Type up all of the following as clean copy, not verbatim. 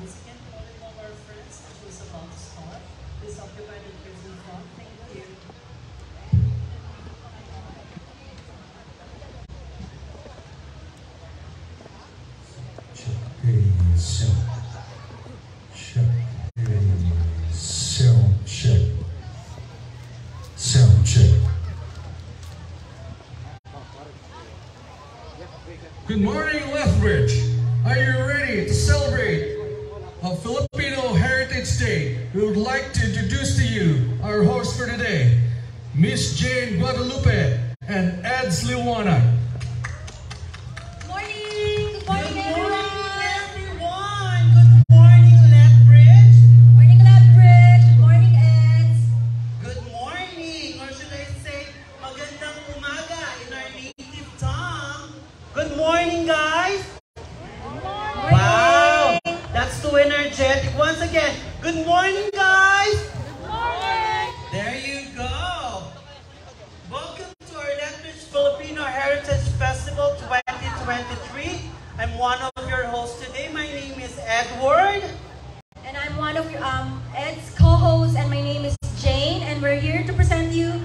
Once again, calling all our friends who's about to start. Please occupy the chairs in front. Thank you. Sound check. Good morning, Lethbridge. Are you ready to celebrate a Filipino Heritage Day? We would like to introduce to you our host for today, Miss Jane Guadalupe and Eds Liwanag. Good morning! Good morning, everyone! Good morning, Lethbridge. Good morning, Lethbridge! Good morning, Eds! Good morning, or should I say, magandang umaga in our native tongue. Good morning, guys. Wow, that's too energetic. Once again, good morning, guys. Good morning! There you go. Welcome to our Lethbridge Filipino Heritage Festival 2023. I'm one of your hosts today. My name is Edward. And I'm one of your Ed's co-hosts, and my name is Jane, and we're here to present you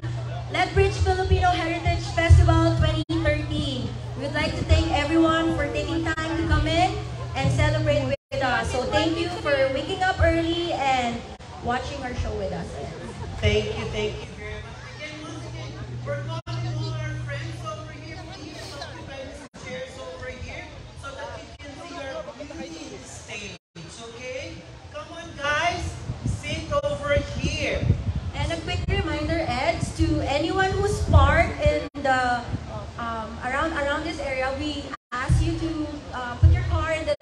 Lethbridge Filipino Heritage Festival 2013. We'd like to thank everyone for taking time to come in and celebrate with us. So thank you for waking up early and watching our show with us. Thank you very much. Again, once again, we're calling all our friends over here. Please occupy the chairs over here so that you can see our beauty stage. Okay? Come on, guys. Sit over here. And a quick reminder, Eds, to anyone who's parked in the around this area, we ask you to put your car in the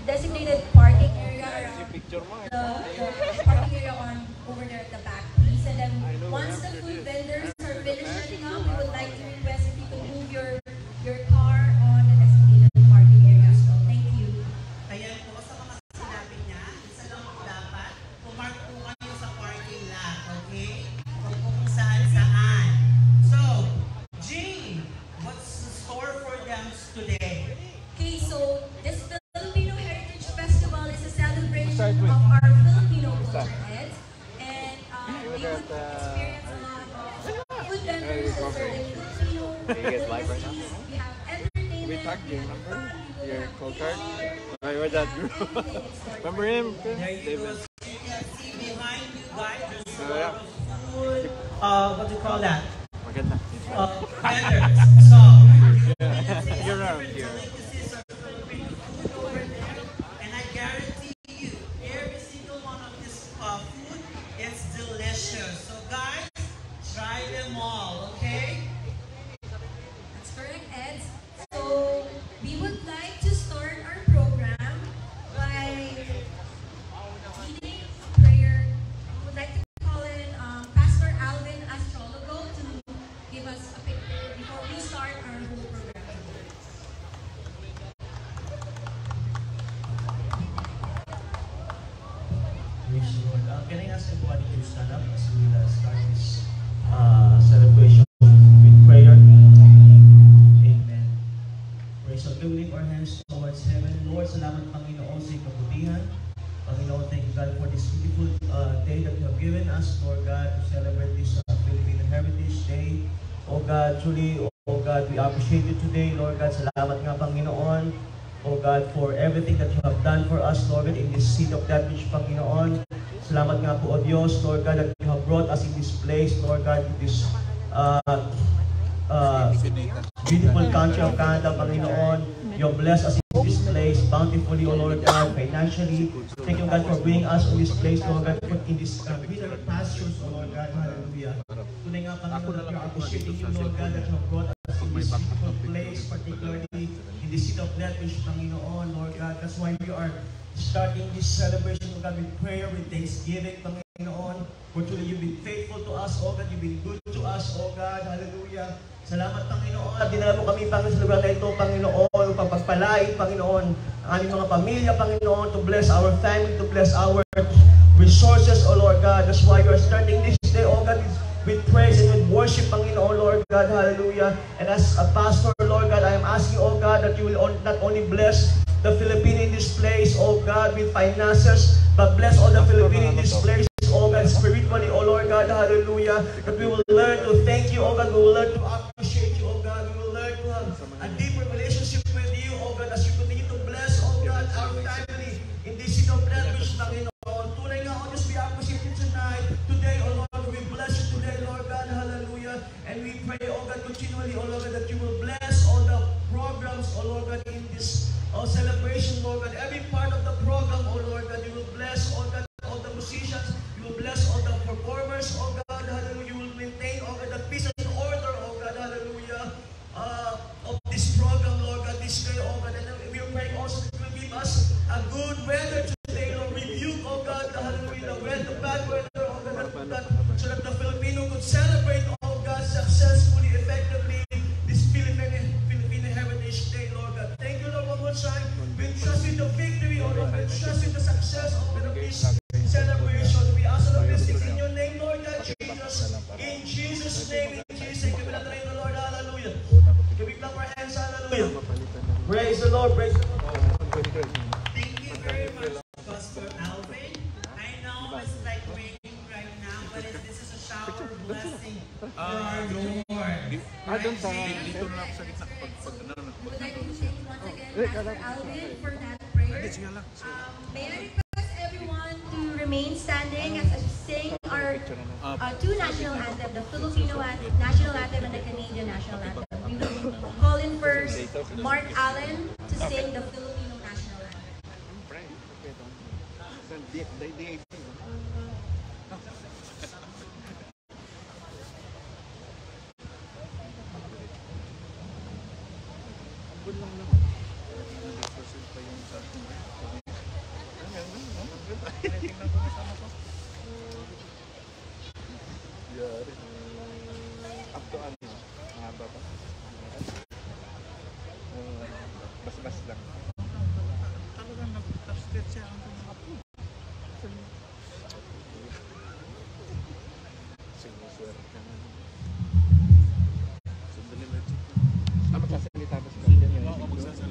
designated parking area around the parking area on over there at the back, please. And then once the food vendors are finished setting up, we would like to request if you could move your car on the designated parking area as well. Thank you. Ayan po, sa mga sinabi niya, isa lang po dapat, pumark po kayo sa parking lot, okay? Kung po kung saan-saan. So, Jean, what's the store for them today? Okay, so this Filipino Heritage Festival is a celebration of our Filipino culture, Eds. And we would experience a lot of food vendors that serve Filipino. We have entertainment. We talked to you, remember? Your co-card? Remember that group? Remember him? There you go. David. You can see behind you guys, there's a Oh, yeah. lot of food. What do you call that? Maganda. Vendors. So, You're around here. delicacies are Filipino food over there. And I guarantee you, every single one of this food is delicious. So guys, try them all, okay? That's correct, Eds. So we would like to start our program by leading prayer. We would like to call in Pastor Alvin Astrologo to give us a picture before we start our whole program. Praise the Lord. Can I ask everybody to stand up as we start this celebration with prayer? Amen. Praise the Lord. We lift our hands towards heaven. Lord, salamat Panginoon sa iyong kabutihan. Panginoon, thank you God for this beautiful day that you have given us, Lord God, to celebrate this Filipino Heritage Day. Oh God, truly, oh God, we appreciate you today, Lord God. Salamat nga Panginoon. Oh God, for everything that you have done for us, Lord God, in this city of Lethbridge, Panginoon. Salamat nga po, O Diyos, Lord God, that you have brought us in this place, Lord God, in this beautiful country of Canada, Panginoon. You have blessed us in this place bountifully, O Lord God, financially. Thank you, God, for bringing us in this place, Lord God, in this greener pastures, O Lord God. Hallelujah. Tunay nga, Panginoon, that we are appreciating you, Lord God, that you have brought us in this beautiful place, particularly in the city of Lethbridge, Panginoon, Lord God. That's why we are starting this celebration, Lord God, with prayer, with thanksgiving, Panginoon. For truly, you've been faithful to us, oh God. You've been good to us, oh God. Hallelujah. Salamat, Panginoon. At dinala mo kami, Panginoon, sa lugar na ito, Panginoon, upang pagpalain, Panginoon, ang aming mga pamilya, Panginoon, to bless our family, to bless our resources, oh Lord God. That's why you are starting this day, oh God, with praise and with worship, Panginoon, Lord God. Hallelujah. And as a pastor, Lord God, I am asking, oh God, that you will not only bless the Filipino in this place, oh God, with finances, but bless all the Filipino in this place, oh God, spiritually, oh Lord God, hallelujah, that we will learn to thank you, oh God, we will learn to appreciate you, oh God, we will learn to have a deeper relationship with you, oh God, as you continue to bless, oh God, our family in this city of Glenbush, Panginoon. Tunay nga, oh Diyos, we appreciate you tonight, today, oh Lord, we bless you today, Lord God, hallelujah, and we pray, oh God, continually, oh Lord God, that you will bless all the programs, oh Lord God, in this celebration, Lord God, every part of the program, oh Lord God, you will bless, oh God, all the musicians, you will bless all the performers, oh God, hallelujah, you will maintain, oh God, the peace and order, oh God, hallelujah, of this program, Lord God, this day, oh God, and we are praying also that you will give us a good weather today, Lord, rebuke, oh God, hallelujah, the bad weather, oh God, so that the Filipino could celebrate, oh God, successfully, effectively, this Filipino Heritage Day, Lord God. Thank you, Lord, one more time. We trust in the victory, oh Lord, we trust in the success of this celebration. We ask all of this in your name, Lord God, Jesus. In Jesus' name, in Jesus' name, give it unto the Lord, hallelujah. Can we clap our hands, hallelujah. Praise the Lord, praise the Lord. Thank you very much, Pastor Alvin. I know it's like raining right now, but this is a shower blessing for our Lord. I don't think. Would like to thank once again Pastor Alvin for that prayer. May I request everyone to remain standing as I sing our two national anthems, the Filipino national anthem and the Canadian national anthem. We will call in first Mark Allen to sing the Filipino national anthem. Bas-bas lang. Talagang nag-upstairs siya hanggang hapon. Sinuswerte ka na. Sandali na. Magsasalita ba sila? Oo, magsasalita.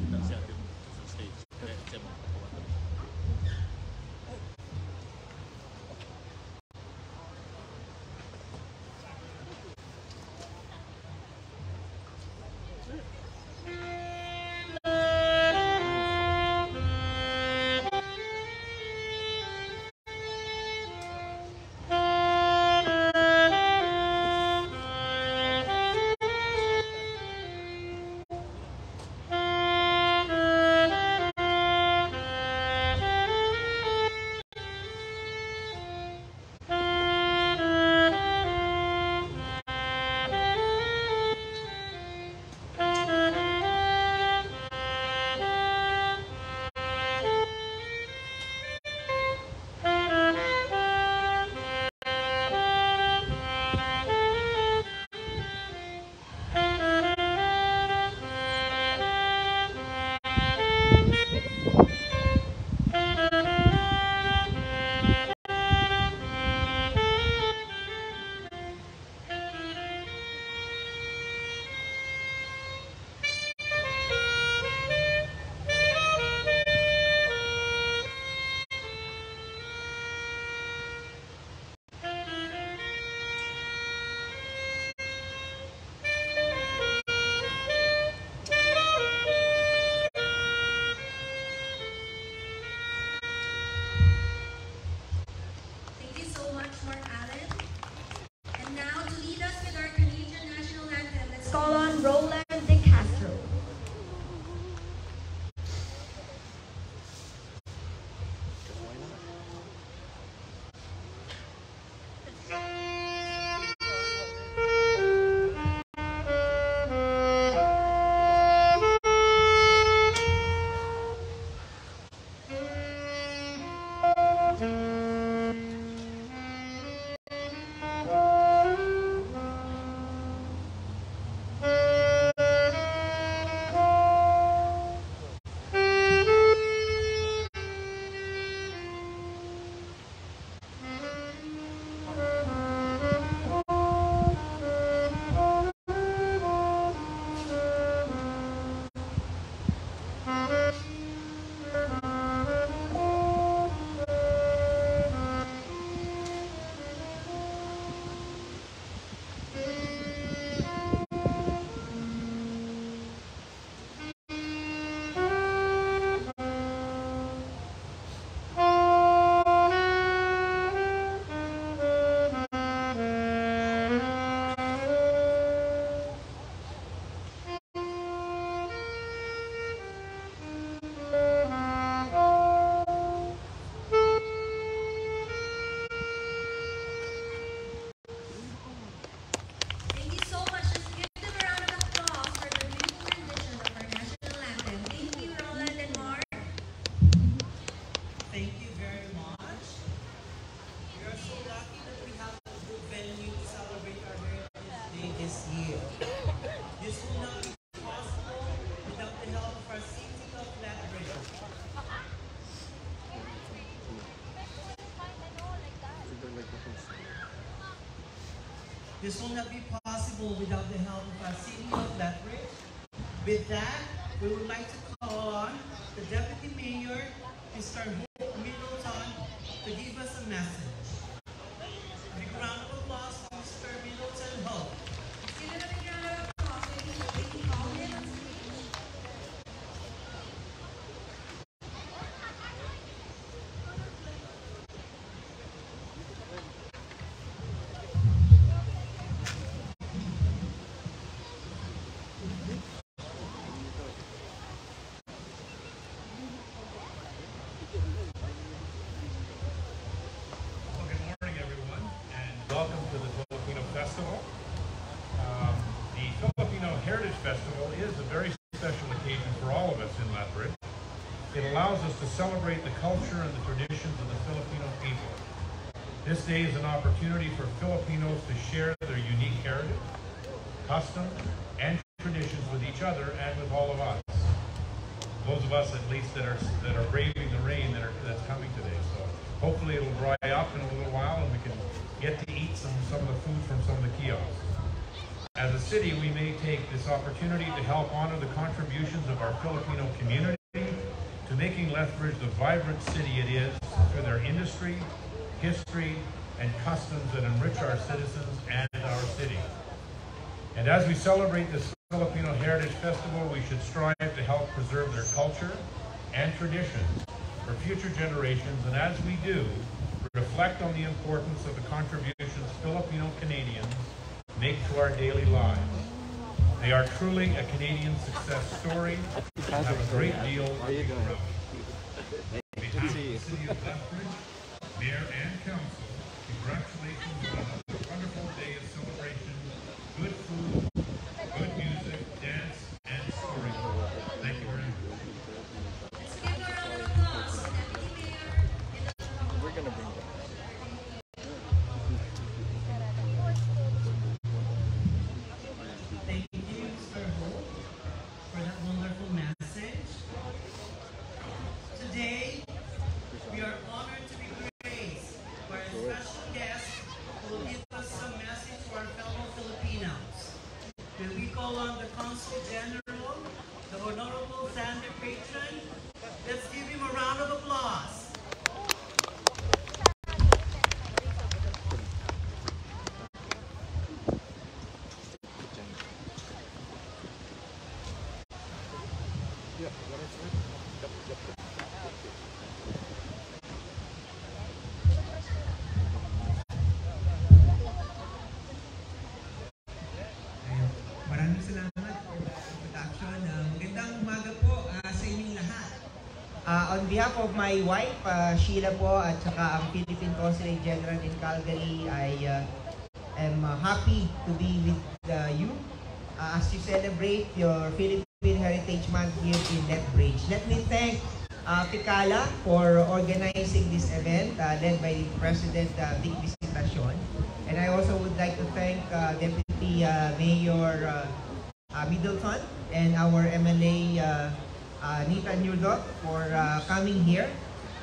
This will not be possible without the help of our City of Lethbridge. With that, we would like to call on the Deputy Mayor, Mr. Hope Middleton, to give us a message. A big round of applause for Mr. Middleton Hope. Welcome to the Filipino Festival. The Filipino Heritage Festival is a very special occasion for all of us in Lethbridge. It allows us to celebrate the culture and the traditions of the Filipino people. This day is an opportunity for Filipinos to share their unique heritage, customs, and traditions with each other and with all of us. Those of us, at least, that are braving the rain that's coming today. So hopefully it'll dry up in a little while and we can get to eat some of the food from some of the kiosks. As a city, we may take this opportunity to help honor the contributions of our Filipino community to making Lethbridge the vibrant city it is through their industry, history, and customs that enrich our citizens and our city. And as we celebrate this Filipino Heritage Festival, we should strive to help preserve their culture and traditions for future generations, and as we do, reflect on the importance of the contributions Filipino Canadians make to our daily lives. They are truly a Canadian success story and have a great deal to be proud of. On behalf of the City of Lethbridge, Mayor and Council, congratulations on another wonderful day of celebration, good food, good music, dance, and storytelling. Thank you very much. We're gonna bring that. Thank you, Mr. Hope, for that wonderful message. Today, we are honored to be graced by a special guest who will give us some message to our fellow Filipinos. Will we call on the Consul General, the Honorable Sander Patron? Let's give him a round of applause. Maraming salamat for the introduction. Magandang umaga po sa inyong lahat. On behalf of my wife, Sheila po, at saka ang Philippine Consulate General in Calgary, I am happy to be with you as you celebrate your Philippine Heritage Month here in Lethbridge. Let me thank Picala for organizing this event led by President Vic Visitacion. And I also would like to thank Deputy Mayor Middleton and our MLA Nita Nurdok for coming here.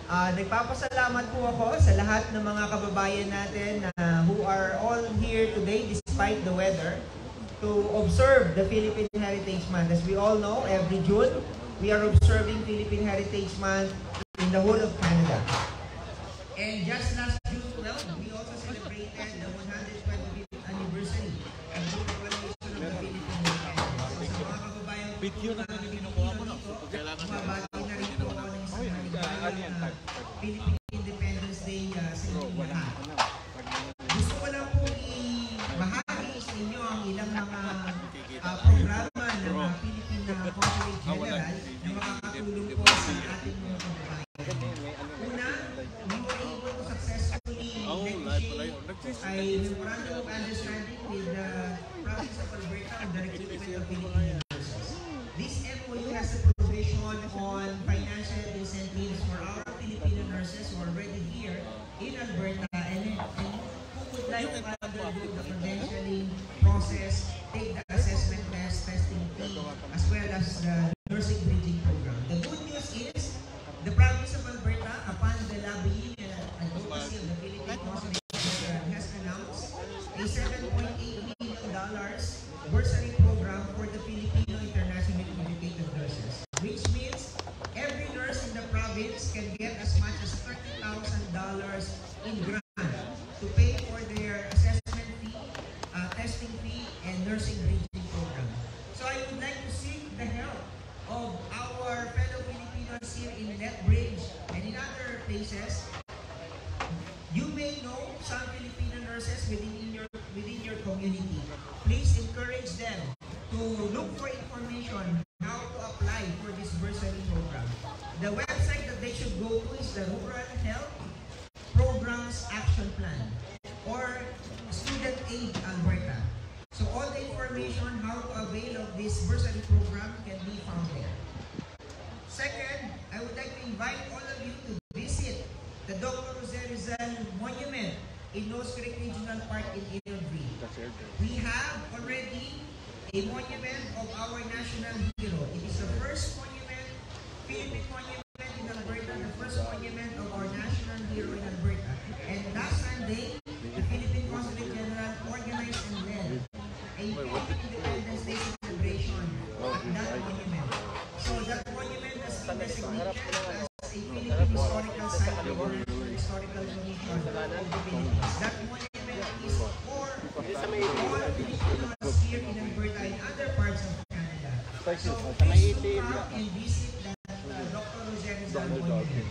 Nagpapasalamat po ako sa lahat ng mga kababayan natin who are all here today despite the weather to observe the Philippine Heritage Month. As we all know, every June, we are observing Philippine Heritage Month in the whole of Canada. And just last June 12, we also celebrated the 125th anniversary of the proclamation of the Philippine Independence. So sa mga kababayan ko Video na kami kinukuha mo, no? bumabati na rin po ako ng isang halimbawa Philippine Independence Day sa inyong lahat. Gusto ko lang po ibahagi sa inyo ang ilang mga programa ng Philippine Consulate General na makakatulong po sa ating mga kababayan. Una, we were able to successfully negotiate a memorandum of understanding with the province of Alberta on the recruitment of Filipino nurses. This MOU has a provision on financial incentives for our Filipino nurses who are already here in Alberta and who would like to undergo the credentialing process, take the assessment test, testing fee, as well as the nursing bridging program. The good news is the province of Alberta, upon the lobbying and advocacy of the Philippine Consulate General, has announced a 7.8 province can get as much as $30,000 in grant to pay for their assessment fee, testing fee, and nursing bridging program. So I would like to seek the help of our fellow Filipinos here in Lethbridge and in other places. You may know some Filipino nurses within your community. Please encourage them to look for information how to apply for this bursary program. The website that they should go to is the Rural Health Programs Action Plan or Student Aid Alberta. So all the information how to avail of this bursary program can be found there. Second, I would like to invite all of you to visit the Dr. Jose Rizal Monument in Nose Creek Regional Park in Illinois. We have already a monument of our national hero. It is the first monument, Philippine monument in Alberta, the first monument of our national hero in Alberta. And last Sunday, the Philippine Consulate General organized and led a Philippine Independence Day celebration at that monument. So that monument has been designated as a Philippine historical site of the National Historical Commission of the Philippines. That monument is for all Filipinos here in Alberta and other parts of Canada. So please come and visit that Dr. Jose Rizal Monument.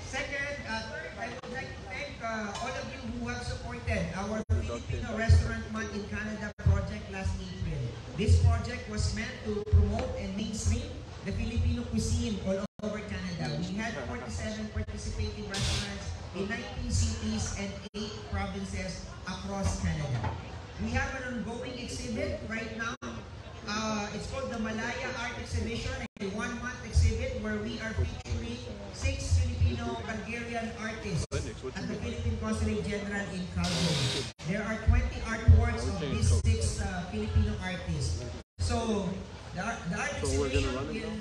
Second, third, I would like to thank all of you who have supported our Filipino Restaurant Month in Canada project last April. This project was meant to promote and mainstream the Filipino cuisine all over Canada. We had 47 participating restaurants in 19 cities and 8 provinces across Canada. We have an ongoing exhibit right now. It's called the Malaya Art Exhibition, a one-month exhibit where we are featuring 6 Filipino-Bulgarian artists at the Philippine Consulate General in Calgary. There are 20 artworks of these 6 Filipino artists. So the art exhibition will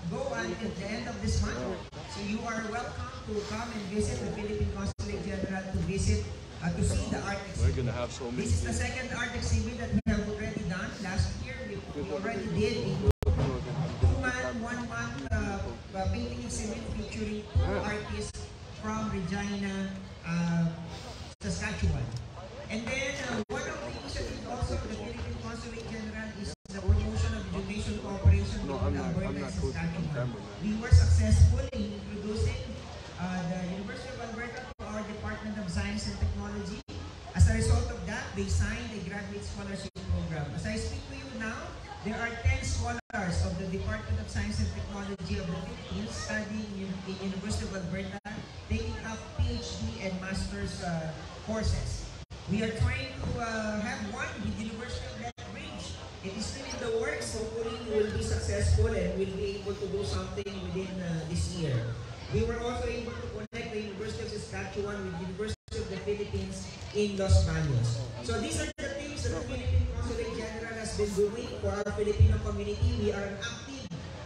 go until the end of this month. So you are welcome to come and visit the Philippine Consulate General to visit to see the art exhibit. This is the second art exhibit that we have already done. Last year we already did a 2-month, 1-month painting exhibit featuring 2 artists from Regina, Saskatchewan. And then one of the initiatives also of the Philippine Consulate General is the promotion of education cooperation between Alberta and Saskatchewan. We were successful in introducing the University of Alberta to our Department of Science and Technology. As a result of that, they signed a graduate scholarship program. As I speak to you now, there are 10 scholars of the Department of Science and Technology of the Philippines studying in University of Alberta, taking up PhD and master's courses. We are trying to have one with University of Lethbridge. It is still in the works. Hopefully, we will be successful and will be able to do something within this year. We were also able to connect the University of Saskatchewan with the University of the Philippines in Los Baños. So these are the things that the Philippine Consulate General has been doing for our Filipino community. We are an active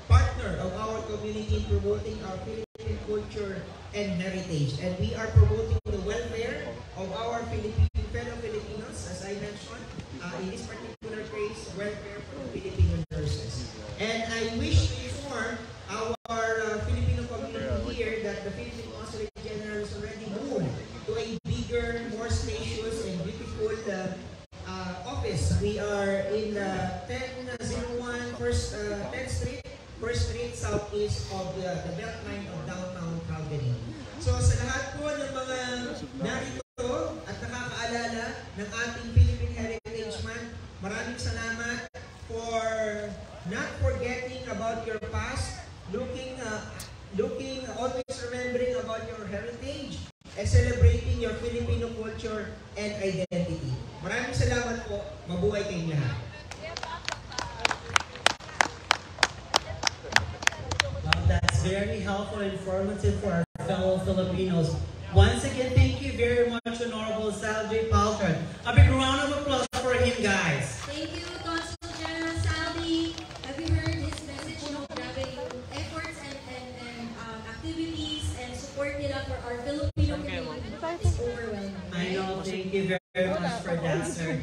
partner of our community in promoting our Philippine culture and heritage. And we are promoting the welfare of our fellow Filipinos, as I mentioned, in this particular case, welfare for the Filipino nurses. And I wish to inform our Filipino community here that the Philippine Consulate General is already moved to a bigger, more spacious and beautiful office. We are in 1001 10th Street, 1st Street, southeast of the Beltline of downtown Calgary. So sa lahat po ng mga narito at nakakaalala ng ating Philippine Heritage Month, maraming salamat for not forgetting about your past, looking, always remembering about your heritage, and celebrating your Filipino culture and identity. Maraming salamat po. Mabuhay kayong lahat. That's very helpful and informative for our fellow Filipinos. Once again, thank you very much, Honorable Sal J. Palchard. A big round of applause for him, guys. Thank you, Consul General Saldi. Have you heard his message? Grabe yung efforts and activities and support nila for our Filipino community is overwhelming. I know, thank you very much for that, sir.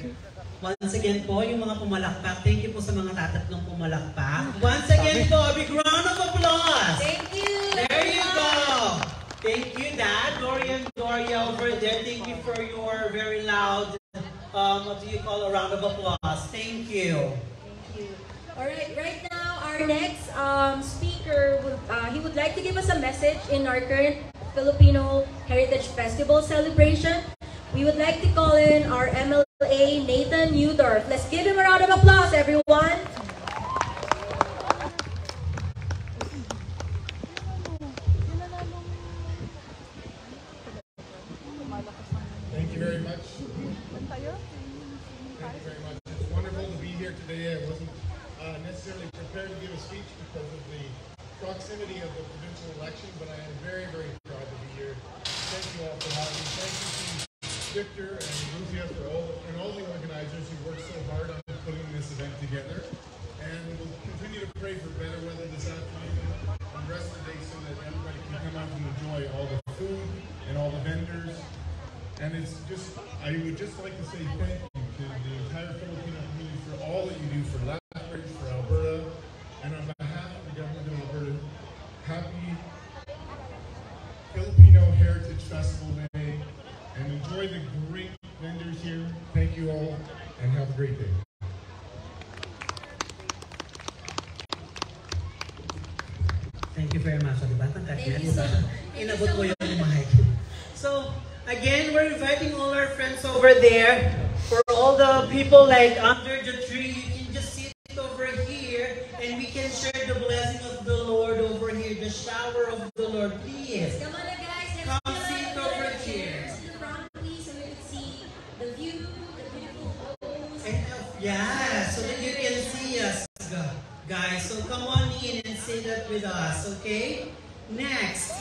Once again po, yung mga pumalakpak, thank you po sa mga tatatlong pumalakpak. Once again po, a big round of applause! Thank you! for your very loud, what do you call, a round of applause. Thank you. Thank you. All right, right now, our next speaker, he would like to give us a message in our current Filipino Heritage Festival celebration. We would like to call in our MLA, Nathan Newdorf. Let's give him a round of applause, everyone. Thank you very much. Thank you very much. It's wonderful to be here today. I wasn't necessarily prepared to give a speech because of the proximity of the provincial election, but I am very, very proud to be here. Thank you all for having me. Thank you to Victor and Lucia and all the organizers who worked so hard on putting this event together. And we'll continue to pray for better weather this afternoon and the rest of the day so that everybody can come out and enjoy all the food and all the vendors. And it's just, I would just like to say thank you to the entire Filipino community for all that you do for Lethbridge, for Alberta, and on behalf of the government of Alberta, happy Filipino Heritage Festival Day, and enjoy the great vendors here. Thank you all, and have a great day. Thank you very much. Thank you so much. So, again, we're inviting all our friends over there. For all the people like under the tree, you can just sit over here and we can share the blessing of the Lord over here, the shower of the Lord. Please. Come on, guys. Let's Come sit over here. To the front, please, so we can see the view, the beautiful photos. Yeah, so that you can see us, guys. So come on in and say that with us, okay? Next.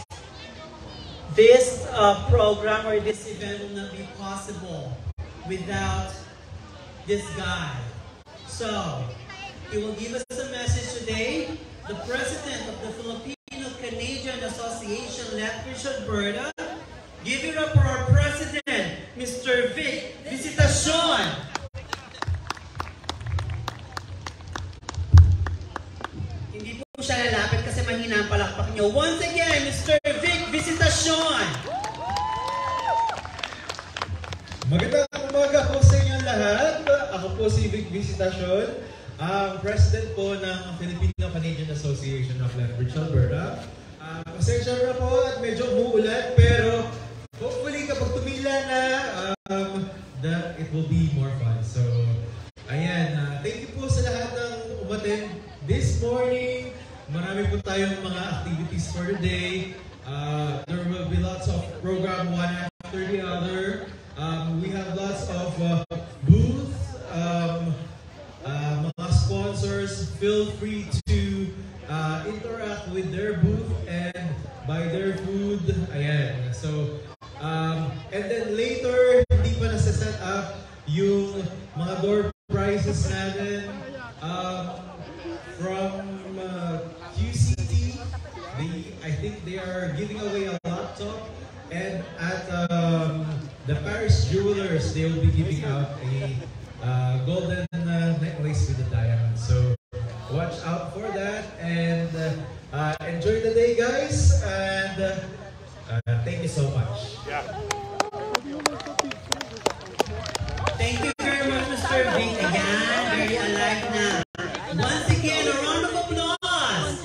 This program or this event will not be possible without this guy. So, he will give us a message today. The President of the Filipino-Canadian Association, Lethbridge, Alberta. Give it up for our President, Mr. Vic Visitacion. Hindi po siya lalapit kasi mahina ang palakpak niyo. Once again, Mr. Vic Visitacion. Magandang umaga po sa inyo lahat. Ako po si Vic Visitacion, ang President po ng Filipino-Canadian Association of Lethbridge, Alberta. Pasensya na po at medyo umuulan, pero hopefully kapag tumila na, that it will be more fun. So, ayan, thank you po sa lahat ng umattend this morning. Marami po tayong mga activities for the day. There will be lots of program one after the other. We have lots of booths, mga sponsors. Feel free to interact with their booth and buy their food. Ayan. So, and then later, hindi pa nasa-set up yung mga door prizes natin from QCT. I think they are giving away a laptop. And at the Paris Jewelers, they will be giving out a golden necklace with a diamond. So watch out for that and enjoy the day, guys. And thank you so much. Yeah. Thank you very much, Mr. Vic. Again, very alive na. Once again, a round of applause.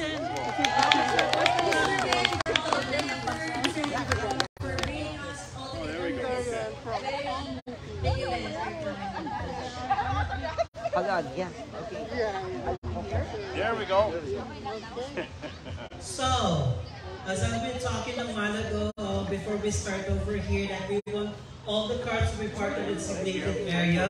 There we go. So, as I've been talking a while ago, before we start over here, that we want all the cards to be part of the designated area.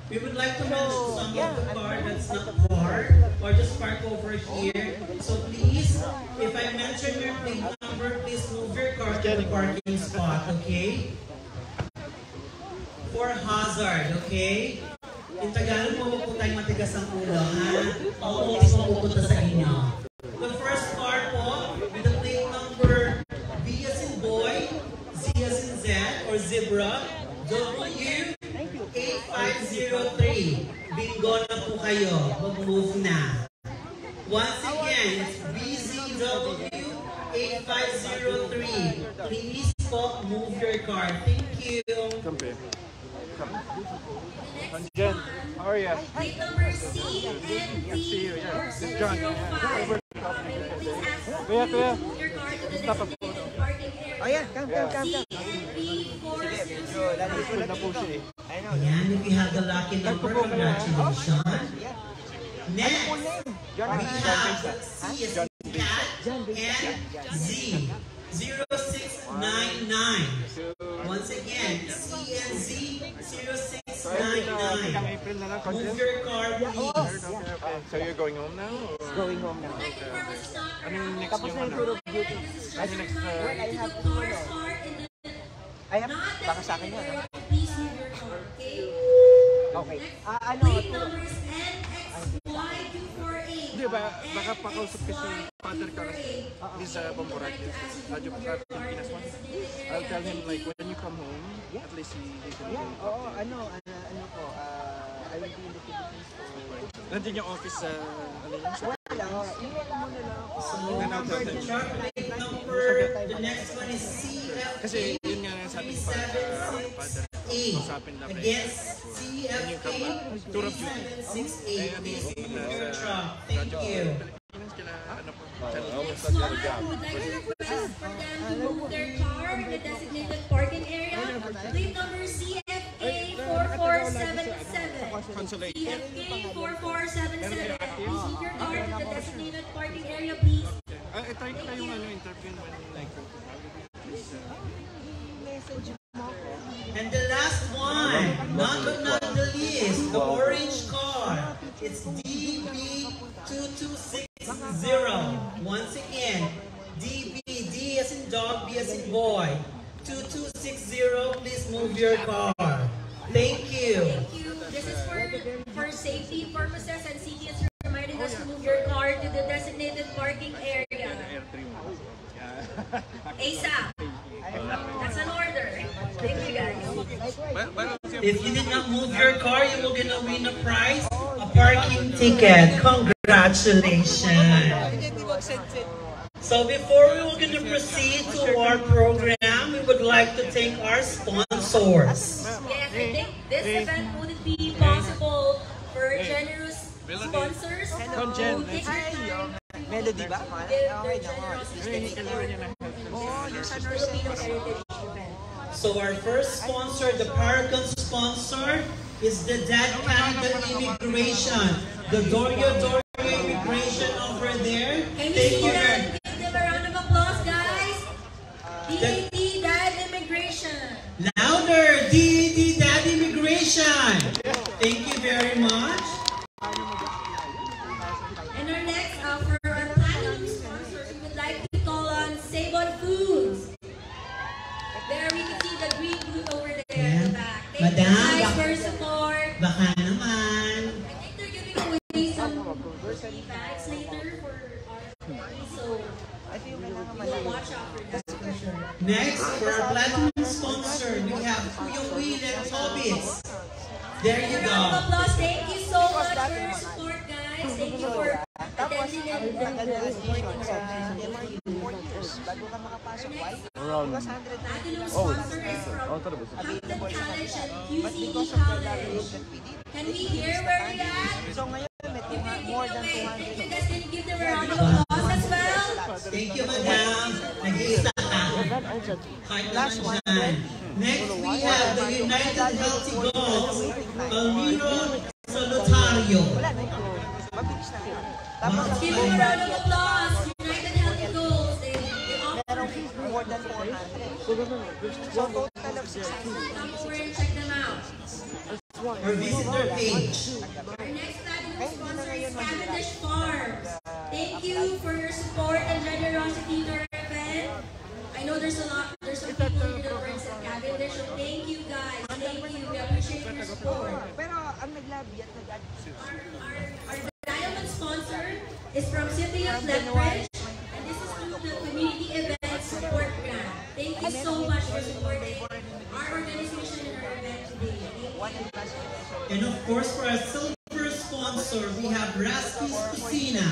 We would like to mention some of the card that's not parked or just park over here. So please, if I mention your plate number, please move your card to the parking spot, okay? For hazard, okay? In Tagalog po, huwag po tayong matigas ang ulo, ha? Always mapupunta sa inyo. The first card po, with the plate number B as in boy, Z as in Z, or zebra, W8503. Bingo na po kayo. Mag-move na. Once again, it's BZW8503. Please po, move your card. Thank you. Come here. Come. Jen, how are you? Plate number C and D. See you, yeah. This is John. 405. Kuya, kuya. Your card to the designated parking area. Oh yeah, come. And if you have the lucky number, congratulations. Next, we have C as in cat and Z. 0699. Once again, C and Z 0699. Move your car, please. Okay. So you're going home now? Or? Going home now. I mean, next yung ano? I mean, next... Ay, baka sa akin yan. Please move your car, okay? Okay. Ano? Plate numbers NXY248. Hindi ba, baka pakausap kasi father ka kasi sa Pamborates. Radyo Pilipinas one. I'll tell him like when you come home, at least he can go. Oo, ano po, I will be in the Philippines for... Nandiyan yung office sa, ano yun? Sa... Wala, iwan mo na lang ako. So, plate number, the next one is CFA. Kasi yun nga sa ating father. Usapin lang. Again, CFA Tour of duty. 3768. Please move your truck. Thank you. Next one, I would like to request for them to move their car in the designated parking area. Plate number CFA 4477. Consulate. CFA 4477. Please move your car to the designated parking area, please. Try ko tayong interview when like And the last one, not but not the least, the orange car. It's DB2260. Once again, DB, D as in dog, B as in boy. 2260, please move your car. Thank you. Thank you. This is for safety purposes, and CT is reminding us to move your car to the designated parking area. ASAP. That's an order. Thank you, guys. If you did not move your car, you will gonna win a prize, a parking ticket. Congratulations. So before we were gonna proceed to our program, we would like to thank our sponsors. Yes, I think this event wouldn't be possible for generous sponsors. So take your time. Melody ba? Their generosity to Filipino Heritage event. So our first sponsor, the Paragon sponsor, is the Dad Canada Immigration. The Dorio Immigration over there. Can we see that? Give them a round of applause, guys. DAD Dad Immigration. Louder! DAD Dad Immigration. Thank you very much. And our next, for our platinum sponsors, we would like to call on Sabon Foods. There we can see the green booth over there in the back. Thank you guys for your support. Baka naman. I think they're giving away some birthday bags later for our party, so we'll watch out for that for sure. Next, for our platinum sponsor, we have Kuya Will and Tobits. There you A round of go. applause. Thank you so much for your support, guys. Thank you for attending and supporting us. Bago ka makapasok, why? Platinum sponsor is from Hampton College and QCE College. Can we hear where you're at? So ngayon, may If you're more giving than away, 200. if you guys can give them a round of applause as well. Thank you, madam. Nag-iisa ka. Kahit naman dyan. Next, we have the United Healthy Goals, Palmiro Salutario. Mabilis na yun. Let's give them a round of applause. United Healthy Goals. They offer Merong more than 400. So total of 600. come over and check them out. Or visit their page. Our next platinum sponsor is Cavendish Farms. Thank you for your support and generosity to our event. I know there's some people who did friends at Cavendish, so thank you guys. Thank you. We appreciate your support. Pero ang naglabi at Our diamond sponsor is from City of Lethbridge, and this is through the Community Event Support Grant. Thank you so much for supporting our organization and our event today. And of course, for our silver sponsor, we have Rasky's Cucina.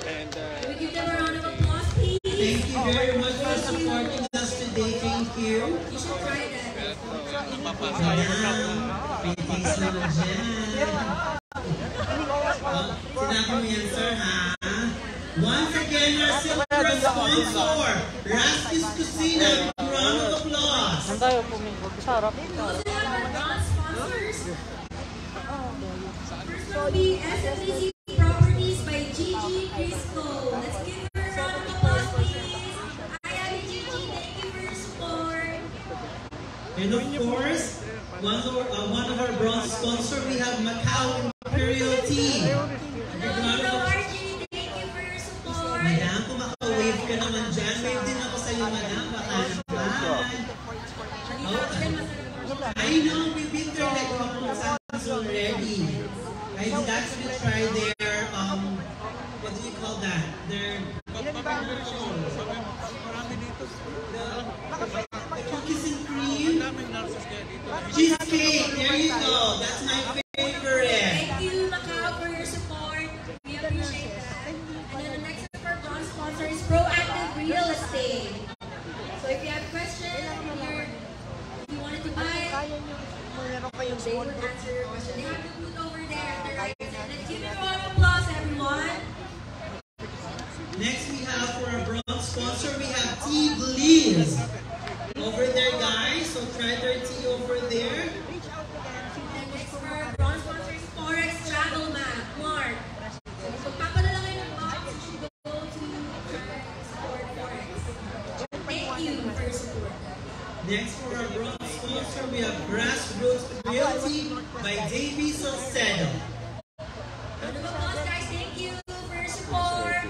Can we give them a round of applause, please? Thank you very much for supporting us today. Thank you. You should try that. Paintings naman dyan. Sinabi mo yan, sir, ha? Once again, our silver sponsor, Rasky's Cucina. Round of applause. Those are our bronze sponsors. First will be SMBC Properties by Gigi Crisco. Let's give her a round of applause, please. Hi, Ate Gigi. Thank you for your support. And of course, one of our bronze sponsors, we have Macau Imperial Tea. Madam, kung maka-wave ka naman dyan, wave din ako sa'yo, madam. Baka naman. I know, we've been there like a couple of times already. I did actually try their, what do you call that? Their cookies and cream? Cheesecake, there you go. That's my favorite. Thank you, Macau, for your support. We appreciate that. And then the next sponsor is Proactive Real Estate. So if you have questions, if you wanted to buy, they would answer your question. They have the booth over there at the right side. Let's give it a round of applause, everyone. Next we have for our bronze sponsor, we have Tea Bliss. Over there, guys. So try their tea over there. And next for our bronze sponsor is Forex Travel Map, Mark. So papadala kayo ng box, you should go to support Forex. Thank you for your support. Next for our bronze sponsor, we have Grassroots Realty by Davey Salcedo. Round of applause, guys. Thank you for your support.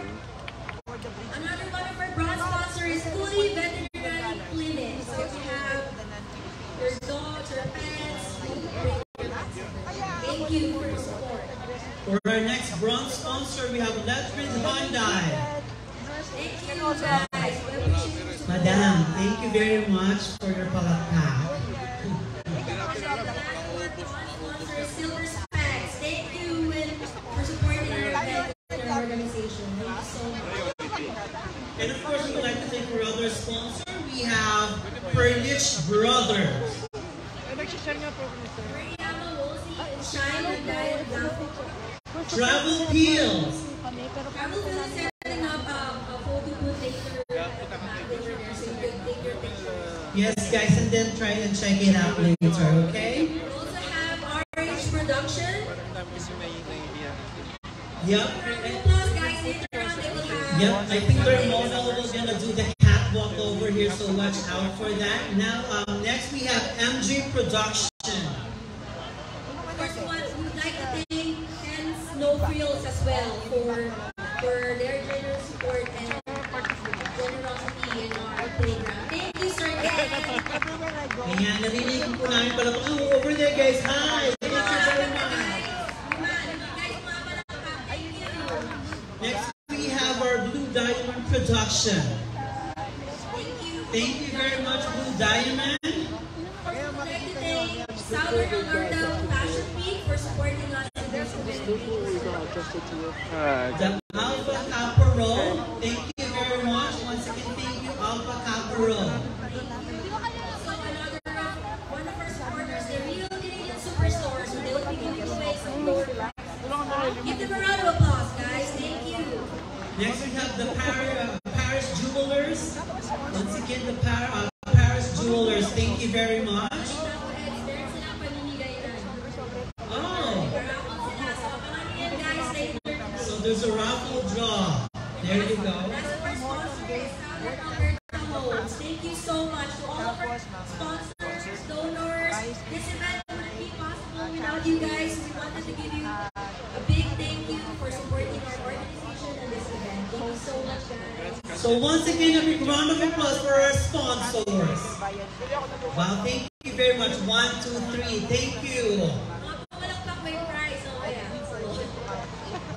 Another one of our bronze sponsors is Fully Veterinary Clinic. So if you have your dogs or pets, thank you for your support. For our next bronze sponsor, we have Letrid Hyundai. Thank you, guys. We appreciate your support. Madam, thank you very much for your palakpak. Sponsor is Silver Specs. Thank you for supporting our event and our organization. Thank you so much. And of course, we would like to thank our other sponsor. We have Furnish Brothers. Travel Peels. Travel Peels is setting up a photo booth later. So you can take your picture. Yes, guys, and then try and check it out later, okay? We also have RH Production. Yep. Plus, guys, later on they will have. Yep, I think their model was gonna do the catwalk over here, so watch out for that. Now, next we have MJ Production. First one, we would like to thank Ken's No Frills as well for their generous support and generosity in our program. Thank you, Sir Ken. Ayan, narinig po namin pala. Oh, over there, guys. Hi! Thank you very much. Next, we have our Blue Diamond Production. Thank you very much, Blue Diamond. We'd like to thank Southern Alberta Fashion Week for supporting us in this event. The Alpha Kappa Roll. Thank you very much. Once again, thank you, Alpha Kappa Roll. So one of our supporters, the Real Canadian Superstore, so they will be giving away some door prizes. Give them a round of applause, guys. Thank you. Next, we have the Paris Jewelers. Once again, the Paris Jewelers. Thank you very much. Oh. So there's a raffle draw. There you go. Thank you so much to all of our sponsors, donors. This event wouldn't be possible without you guys. We wanted to give you a big thank you for supporting our organization and this event. Thank you so much, guys. So once again, a big round of applause for our sponsors. Wow, thank you very much. 1, 2, 3. Thank you.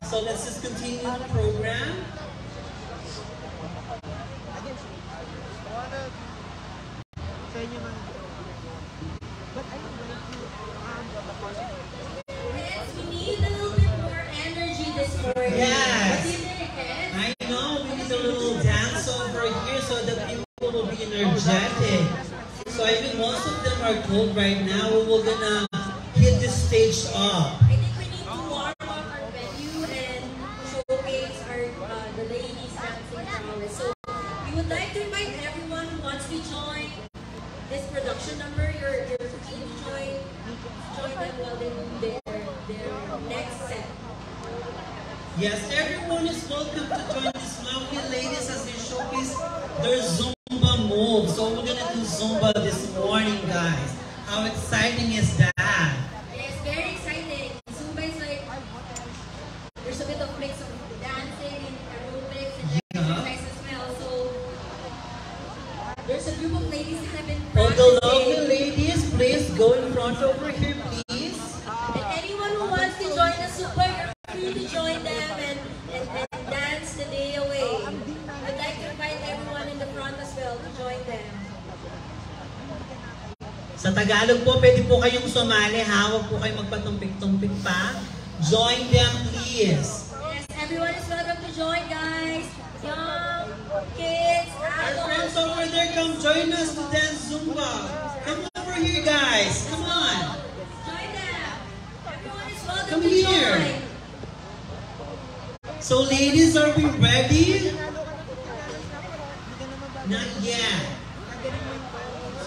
So let's just continue the program. We need a little bit more energy this morning. Yes. What do you think, Ed? I know we need a little dance over here so that people will be energetic. So I think most of them are cold right now. We're gonna hit the stage up. I think we need to warm up our venue and showcase the ladies dancing prowess. So we would like to invite everyone who wants to join this production number. You're free to join them while they do their next set. Yes, everyone is welcome to join these lovely ladies as they showcase their Zumba moves. So we're gonna do Zumba this morning, guys. How exciting is that? Yes, very exciting. Zumba is like, there's a bit of mix of dancing and aerobics and exercise as well. So there's a group of ladies that have been All practicing. the lovely ladies, please go in front over here, please. And anyone who wants to join the Zumba, you're free to join them and dance the day away. I'd like to invite everyone in the front as well to join them. Sa Tagalog po, pwede po kayong sumali, ha? Huwag po kayong magpatumpik-tumpik pa. Join them, please. Yes, everyone is welcome to join, guys. Young, kids, Our adults. friends over there, come join us to dance Zumba. Come over here, guys. Come on. Join them. Everyone is welcome Come to here. join. So, ladies, are we ready? Not yet.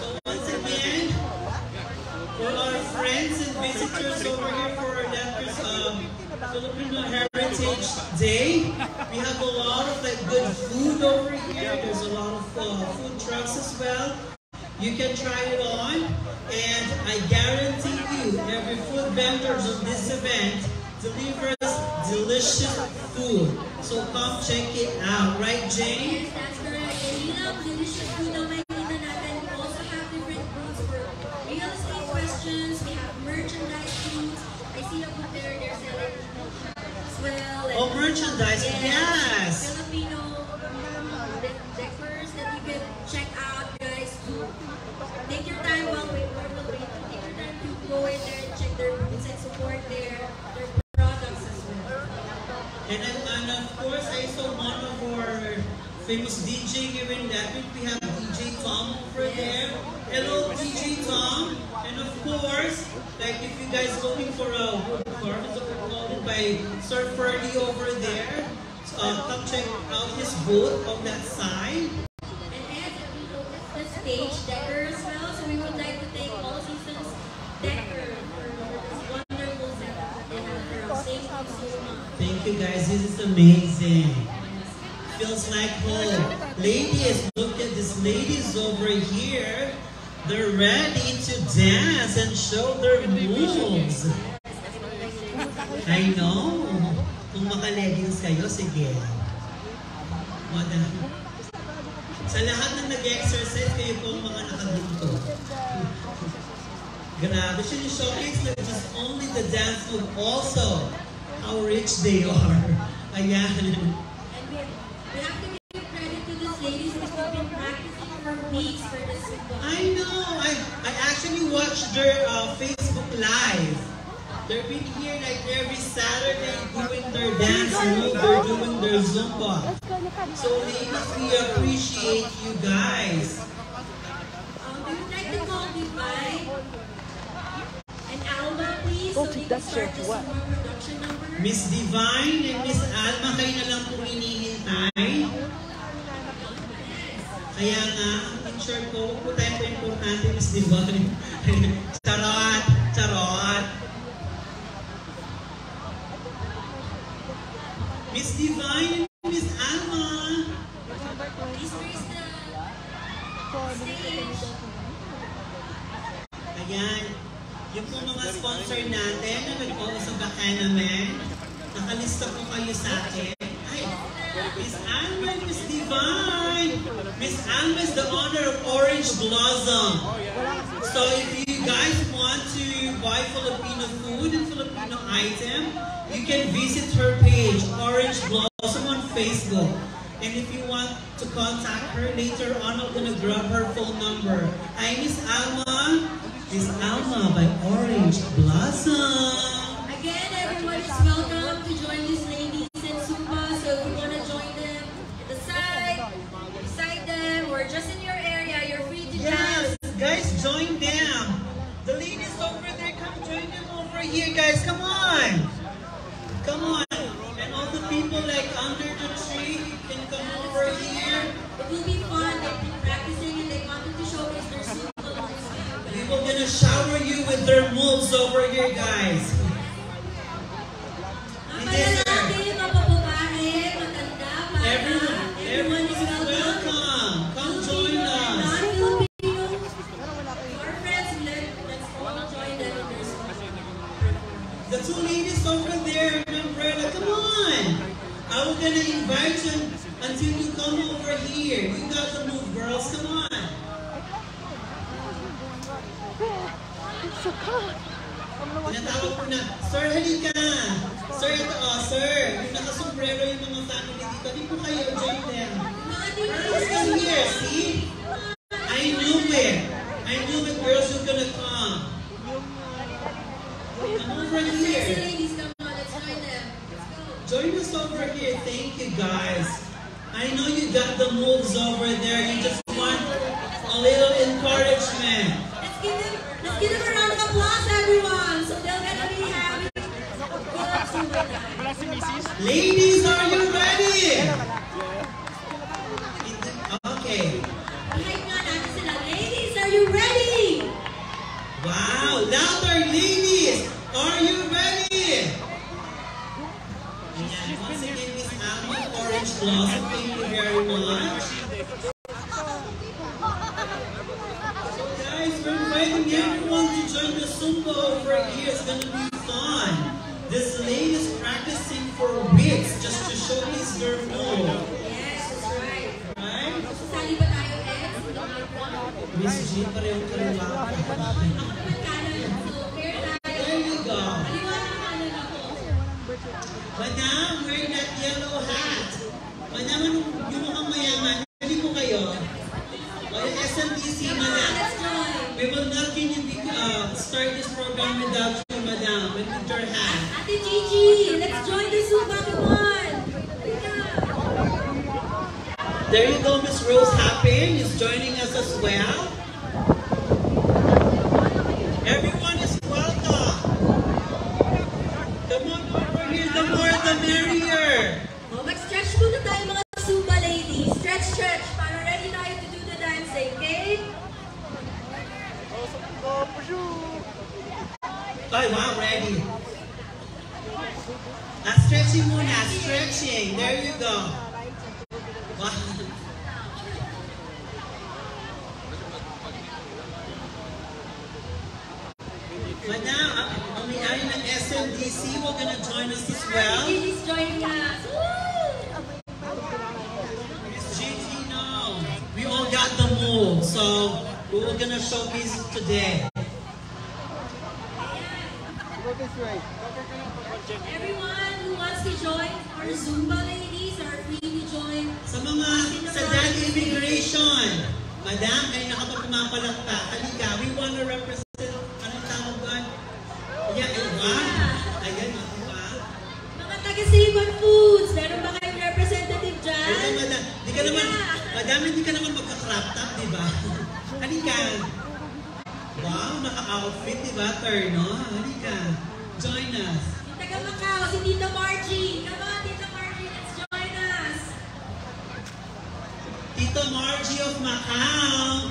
So, once again, for our friends and visitors over here for our Letters Filipino Heritage Day, we have a lot of good food over here. There's a lot of food trucks as well. You can try it on, and I guarantee you, every food vendors of this event delivers delicious food. So come check it out, right, Jane? Yes, that's correct. And we love delicious food na makikita natin. We also have different booths for real estate questions. We have merchandise booths. I see a booth there. They're selling as well. And Oh, merchandise, yes. Filipino decors that you can check out, guys. Take your time while we're waiting. Take your time to go in there and check their booths and support their products as well. And of course, I saw one of our famous DJ here in Leopard. We have DJ Tom over there. Hello, DJ Tom. And of course, like if you guys looking for a wood carving that we're calling by Sir Ferdy over there, come check out his booth on that side. And as the stage decor as well, so we would like to thank All Seasons Decor for this wonderful setup that they have for us. Thank you so much. Thank you guys, this is amazing. Feels like home. Ladies, look at these ladies over here. They're ready to dance and show their moves. I know. Kung maka-leggings kayo, sige. Sa lahat na nag-exercise, kayo po ang mga nakagunto. Grabe siya yung showcase, not just only the dance move, also how rich they are. Ayan. And we have to give credit to these ladies because we've been practicing for weeks for this Zumba. I know. I actually watched their Facebook Live. They've been here like every Saturday doing their dance move. They're doing their Zumba. So ladies, we appreciate you guys. We would like to call Divine and Alma, please, so they can start the Zumba production number. Miss Divine and Miss Alma, kayo na lang pong hinihintay. Kaya nga, in short ko, huwag po tayo po importante, Miss Divine. Charot! Charot! Miss Divine and Miss Alma! Please raise the stage. Ayan. Yung po mga sponsor natin na nag-follow sa Bacanamen, nakalista po kayo sa akin. Ay, Miss Alma and Miss Divine! Miss Alma is the owner of Orange Blossom. So if you guys want to buy Filipino food and Filipino item, you can visit her page, Orange Blossom on Facebook. And if you want to contact her later on, I'm gonna grab her phone number. Hi, Miss Alma. Miss Alma by Orange Blossom. Again, everyone is welcome to join these ladies in Zumba. So if you want to join them at the side, beside them, or just in your area, you're free to Yes, dance. guys, shower you with their moves over here, guys. Everyone is welcome. Come join us. The two ladies over there, Umbrella, come on. I was gonna invite you until you come over here. You got to move, girls. Come on. Tinatawag ko na, Sir, halika. Sir, ito, sir. Yung nakasombrero yung mga family dito. Di po kayo, join them. Girls, come here, see? I knew it. I knew it, girls, you're gonna come. Come over here. Join us over here. Thank you, guys. I know you got the moves over there. You just want a little encouragement. Let's give them a round of applause, everyone, so they'll get to be happy. Ladies, are you ready? Okay. Ladies, are you ready? Wow, louder, ladies, are you ready? Once again, Miss Alma, Orange Blossom, thank you very much. So guys, we're inviting everyone to join the Zumba over here. It's gonna be fun. This lady is practicing for weeks just to showcase their move. Yes, that's right. Right? Sali ba tayo, Ed? Miss G, pareho-pareho lang. There you go. Madam, wear that yellow hat. Madam, yung mukhang mayaman, hindi po kayo. Well, SMDC, madam. We will not start this program without you, madam, with your hat. Ate Gigi, let's join the Zumba, come on. There you go, Miss Rose Happen is joining us as well. Everyone is welcome. Come on over here, the more the merrier. Oh, mag-stretch muna tayo mga Zumba ladies. Stretch, stretch, para ready tayo to do the dancing, okay? Oh, wow, ready. Stretching muna, stretching. There you go. Wow. Madam, ang may-ari ng SMDC, we're gonna join us as well. Gigi's joining us. Miss Gigi, no. We all got the move, so we're gonna showcase it today. Everyone who wants to join our Zumba ladies are free to join. Sa dad immigration, madam, kayo nakapagpumapalakpa. Halika, we want to represent, anong tawag doon? Ayan, ayan, diba? Mga taga-Save Foods, meron ba kayong representative dyan? Ayan, madam, madam, hindi ka naman magka-crop top, diba? Halika. Wow, naka-outfit, diba, Terno? Halika, join us. Yung taga-Macau, si Tita Margie. Come on, Tita Margie, let's join us. Tita Margie of Macau.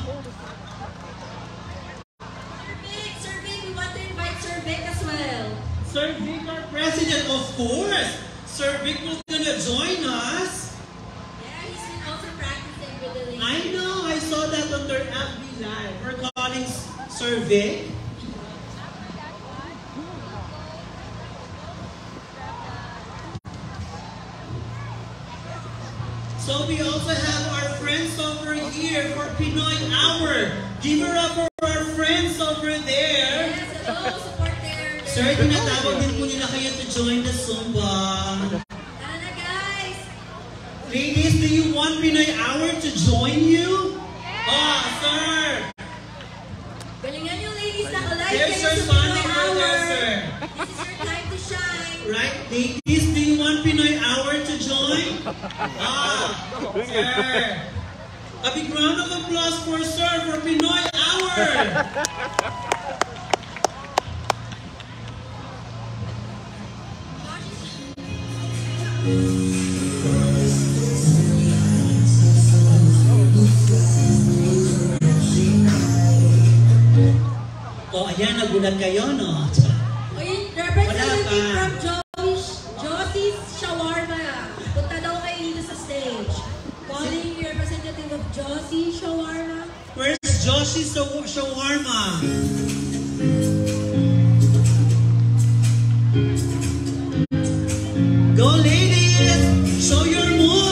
Sir Vic, we want to invite Sir Vic as well. Sir Vic, our president, of course. Sir Vic was gonna join us. Yeah, he's been also practicing with the ladies. I know, I saw that on their FB Live. We're calling Sir Vic. So we also have our friends over here for Pinoy Hour. Give her up for our friends over there. Yes, hello, support there. Sir, tinatawag din po nila kayo to join the Zumba. Tara na, guys. Ladies, do you want Pinoy Hour to join you? Oh, sir. Galingan yung ladies na alive There's kayo your sa son Pinoy over Hour. there, sir. This is your time to shine. Right? Ladies, do you want Pinoy Hour to join? Sir. A big round of applause for Sir for Pinoy Hour. Yan, nagulat kayo, no? Oy, representative from Josie's Shawarma. Punta daw kayo dito sa stage. Calling your representative of Josie Shawarma. Where's Josie's Shawarma? Go, ladies! Show your moves!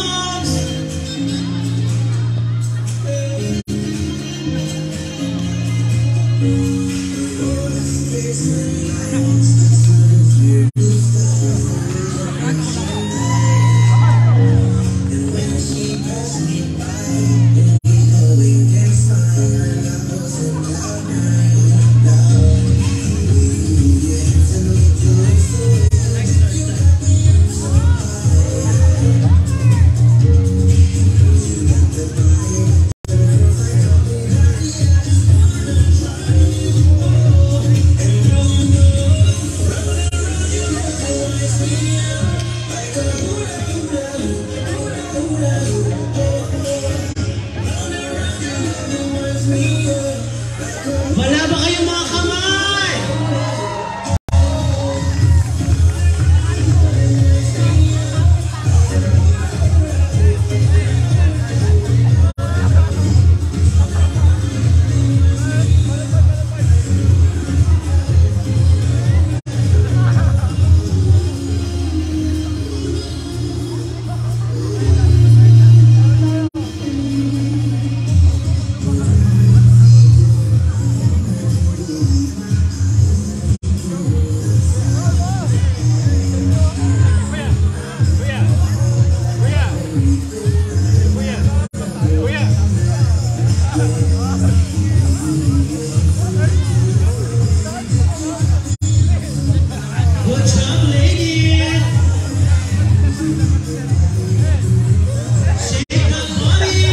Wala ba kayong mga kamay? Good job, ladies! Shake the body!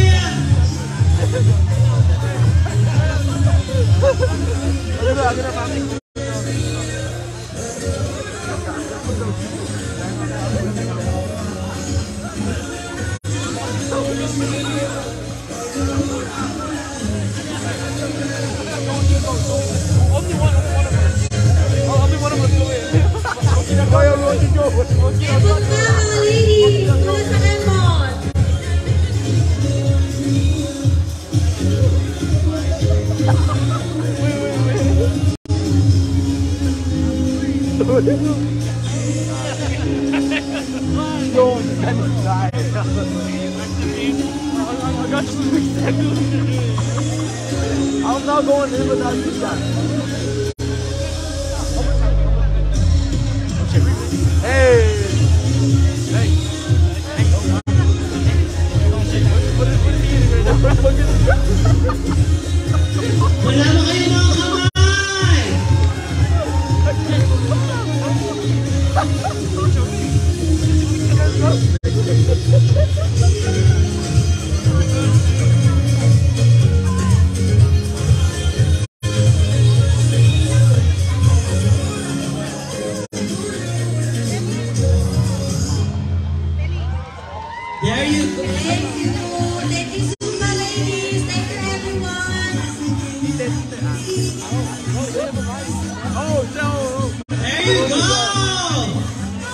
I'm not going in without you guys. Hey! Wala ba kayo mga kamay? There you go. Thank you. Thank you, Zumba ladies. Thank you, everyone. Oh, no! There you go.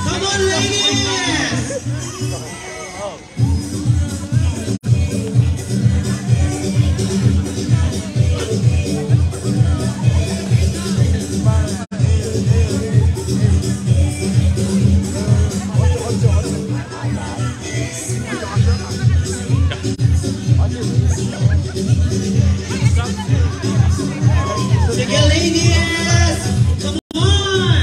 Come on, ladies. Sige, ladies. Come on.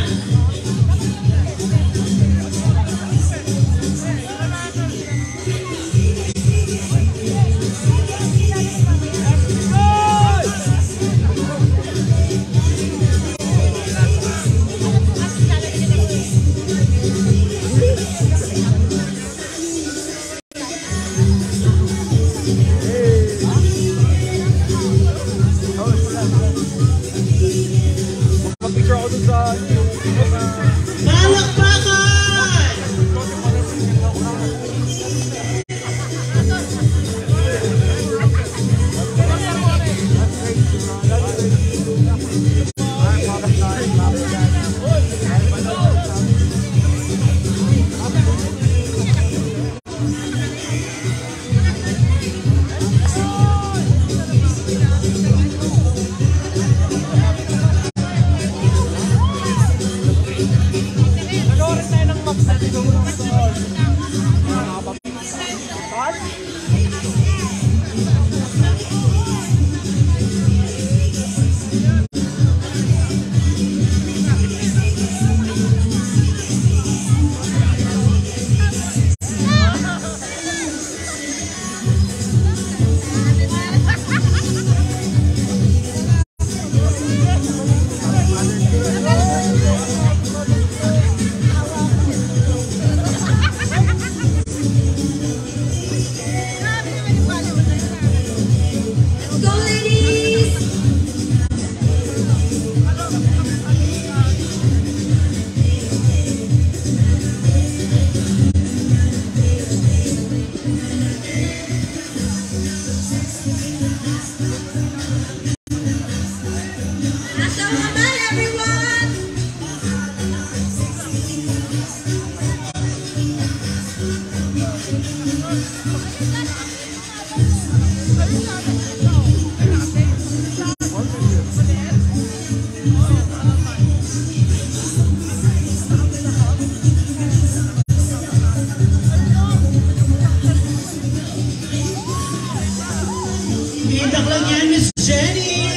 Itak lang yan, Miss Jenny!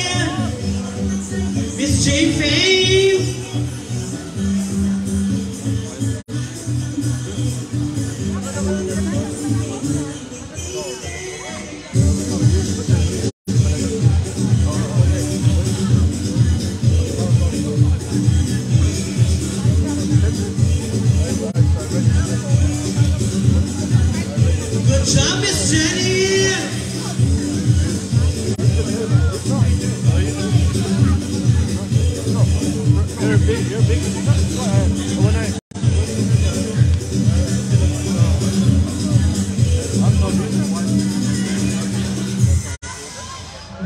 Miss J. Fame! Good job, Miss Jenny! You're big. Go ahead. Overnight.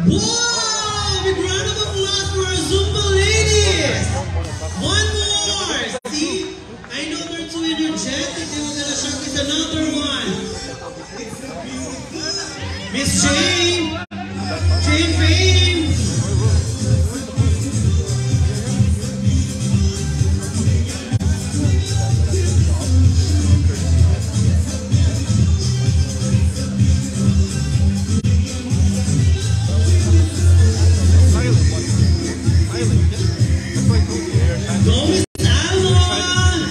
Whoa! Big round of applause for our Zumba ladies! One more! See? I know they're too energetic. They were gonna showcase another one. Miss Jane! Jane Fame! Go, Miss Alma!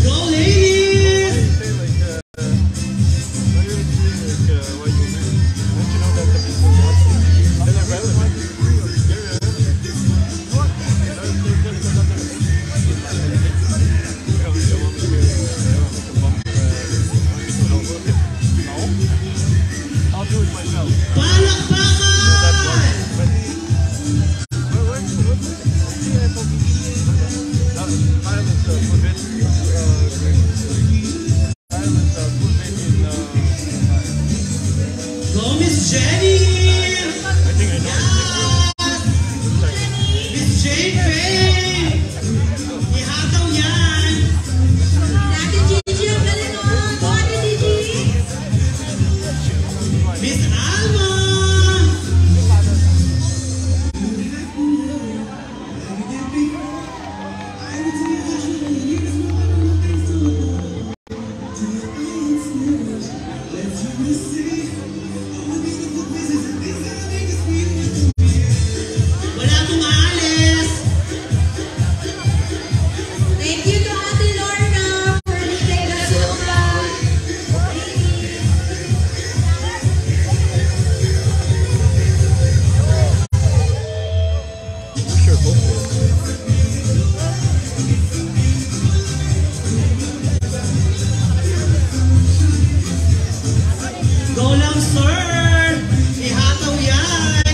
Go, ladies! I'll do it myself. Palakpakan! Go, Miss Jenny! Miss Jane Fame! Ihataw yan! Ate Gigi, ang galing mo. Go, Ate Gigi. Miss Alma! Wala akong maalis! Thank you to Ate Lorna for leading the Zumba. Go lang, sir! Ihataw yan!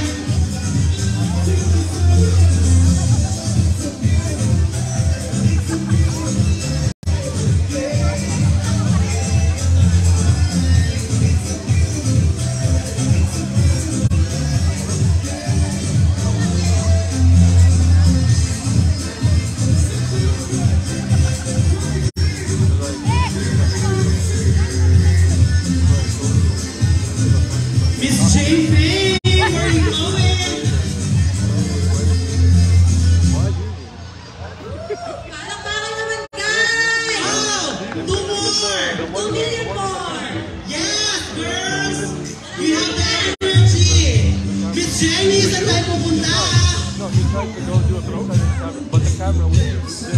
Miss Jane Fame, where are you going? Palakpakan naman, guys! Oh! 2 more! 2 million more! Yes, girls! You have the energy! Miss Jenny, saan tayo pupunta? No, he tried to go do a throw, but the camera was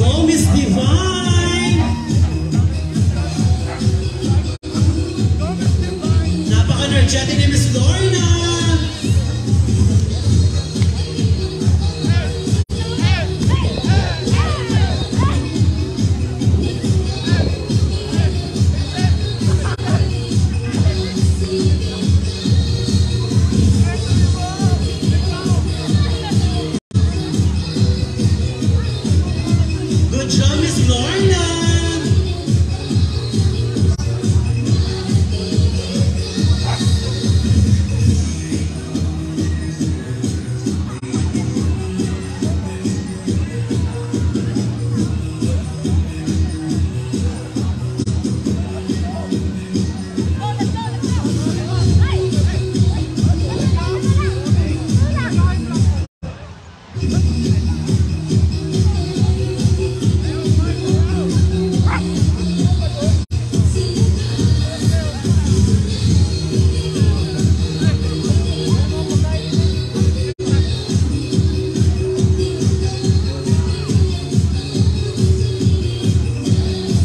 go, Miss Divine! Napaka-energetic ni Miss Lorna! Good job, Miss Lorna!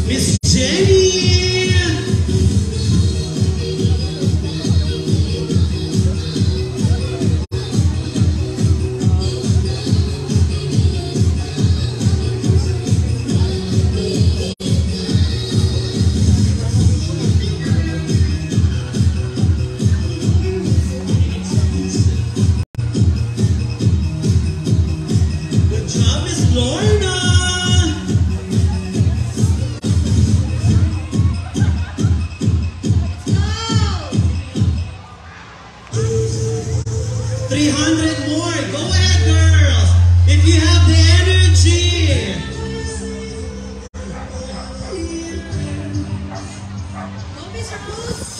Miss Jenny! Good job, Miss Lorna! 300 more. Go ahead, girls. If you have the energy. Go, Mr. Bruce.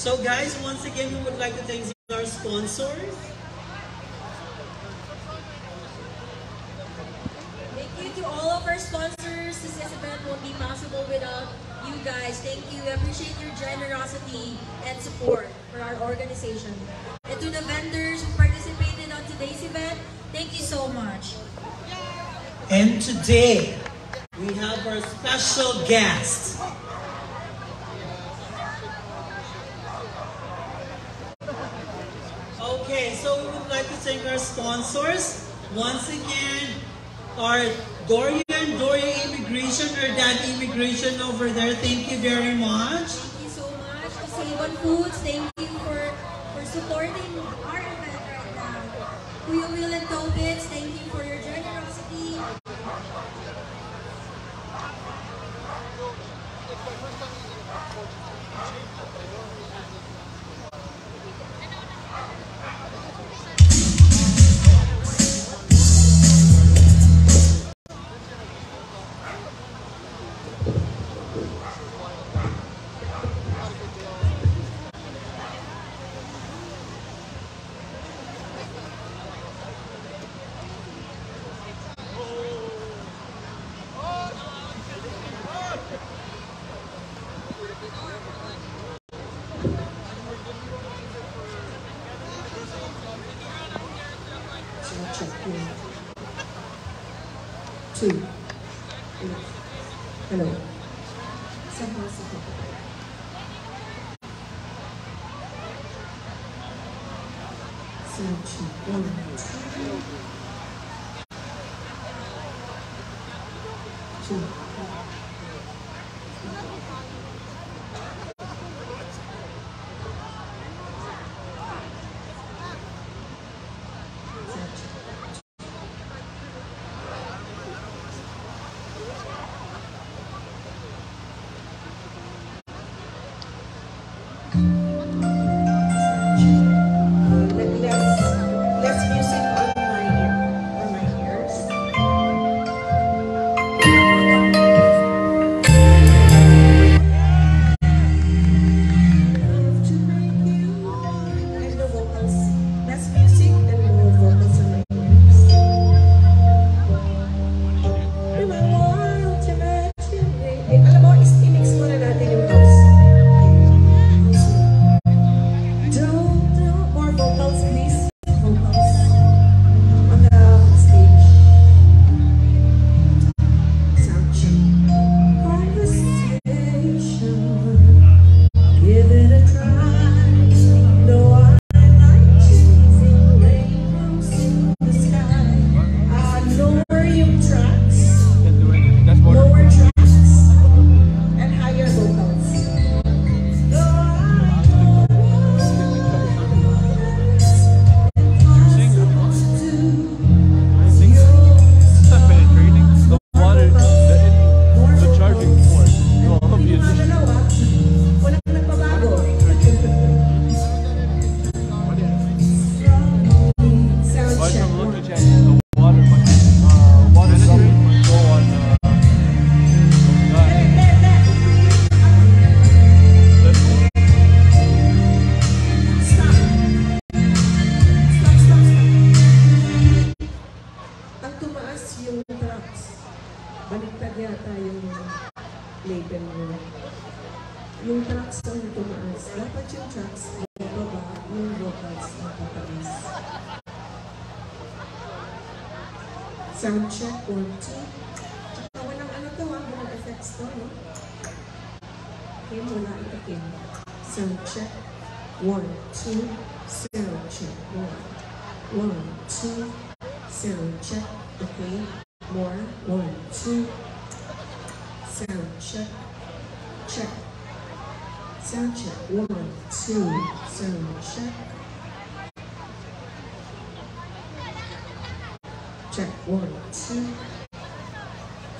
So guys, once again, we would like to thank our sponsors. Thank you to all of our sponsors. This event won't be possible without you guys. Thank you. We appreciate your generosity and support for our organization. And to the vendors who participated on today's event, thank you so much. And today, we have our special guest. Okay, so we would like to thank our sponsors. Once again, our Doria Immigration or Dan Immigration over there. Thank you very much. Thank you so much. To Save-On Foods, thank you for supporting our event right now. Kuya Will and Tobits, thank you for your generosity. Two. Hello. open mo. Yung tracks ang tumaas. Dapat yung tracks baba, yung vocals ang tataas. Sound check, 1, 2. Tsaka walang ano to ha, walang effects to, no? Okay, wala ito Kim. Sound check, 1, 2. Sound check, 1, 2. Sound check, okay. More, 1, 2. Sound check, check. Sound check, 1, 2. Sound check. Check, 1, 2.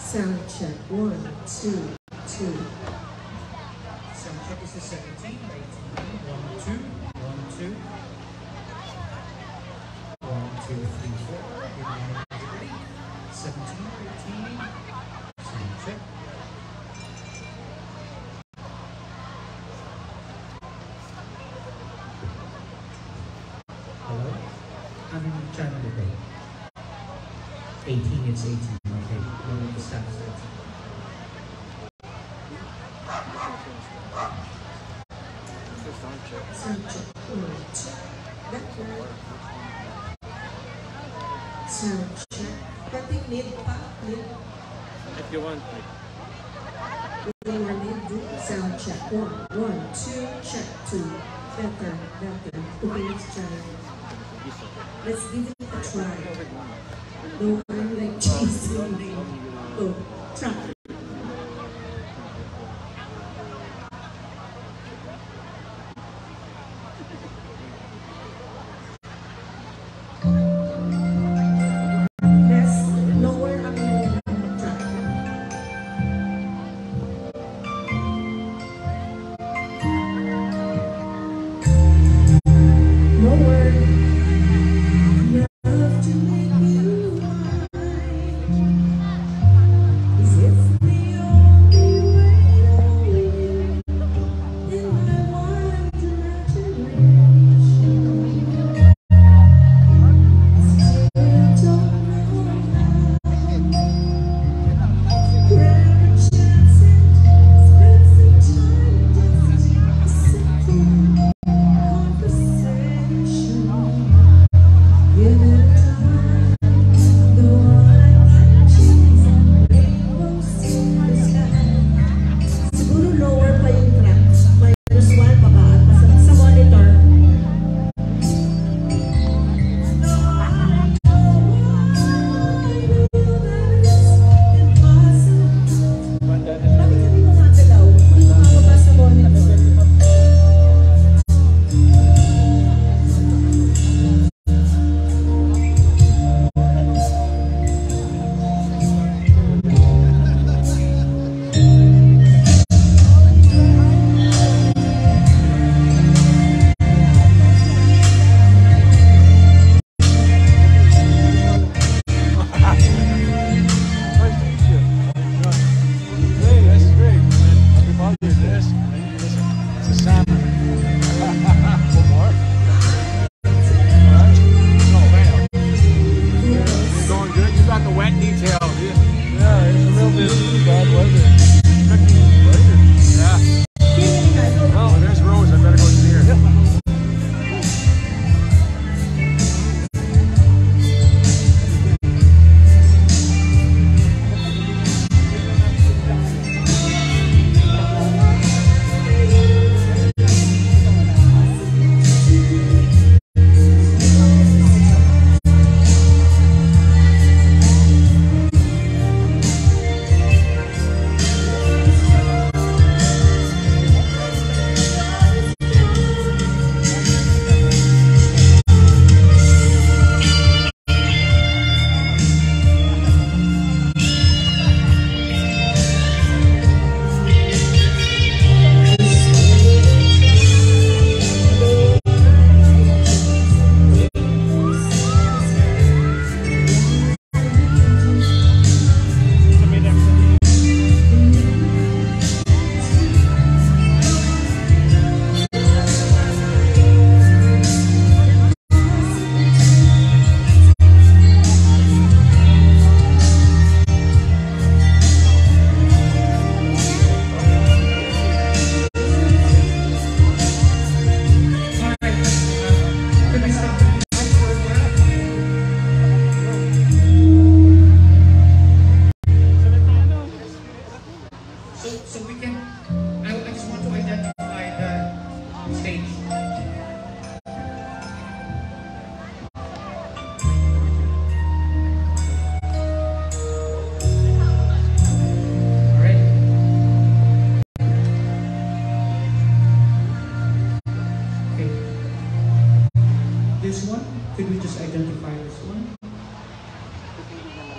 Sound check, 1, 2, 2. Sound check is the 17, 18, 1, 2, 1, 2. 1, 2, 3, 4. 17, 18. Sound check. Hello? Anong channel ito? 18, it's 18. Okay, we'll stop. Sound check. Sound check, 1, 2. Backward. Sound check. Pati mid pa, mid. If you want, like, When we're mid, do sound check, 1, 2, check, 2. Better, better. Okay, let's try. Let's give it a try. No, I'm like chasing. Oh, try. Yes, lower ang try. Lower. Enough to make you mine. Is it?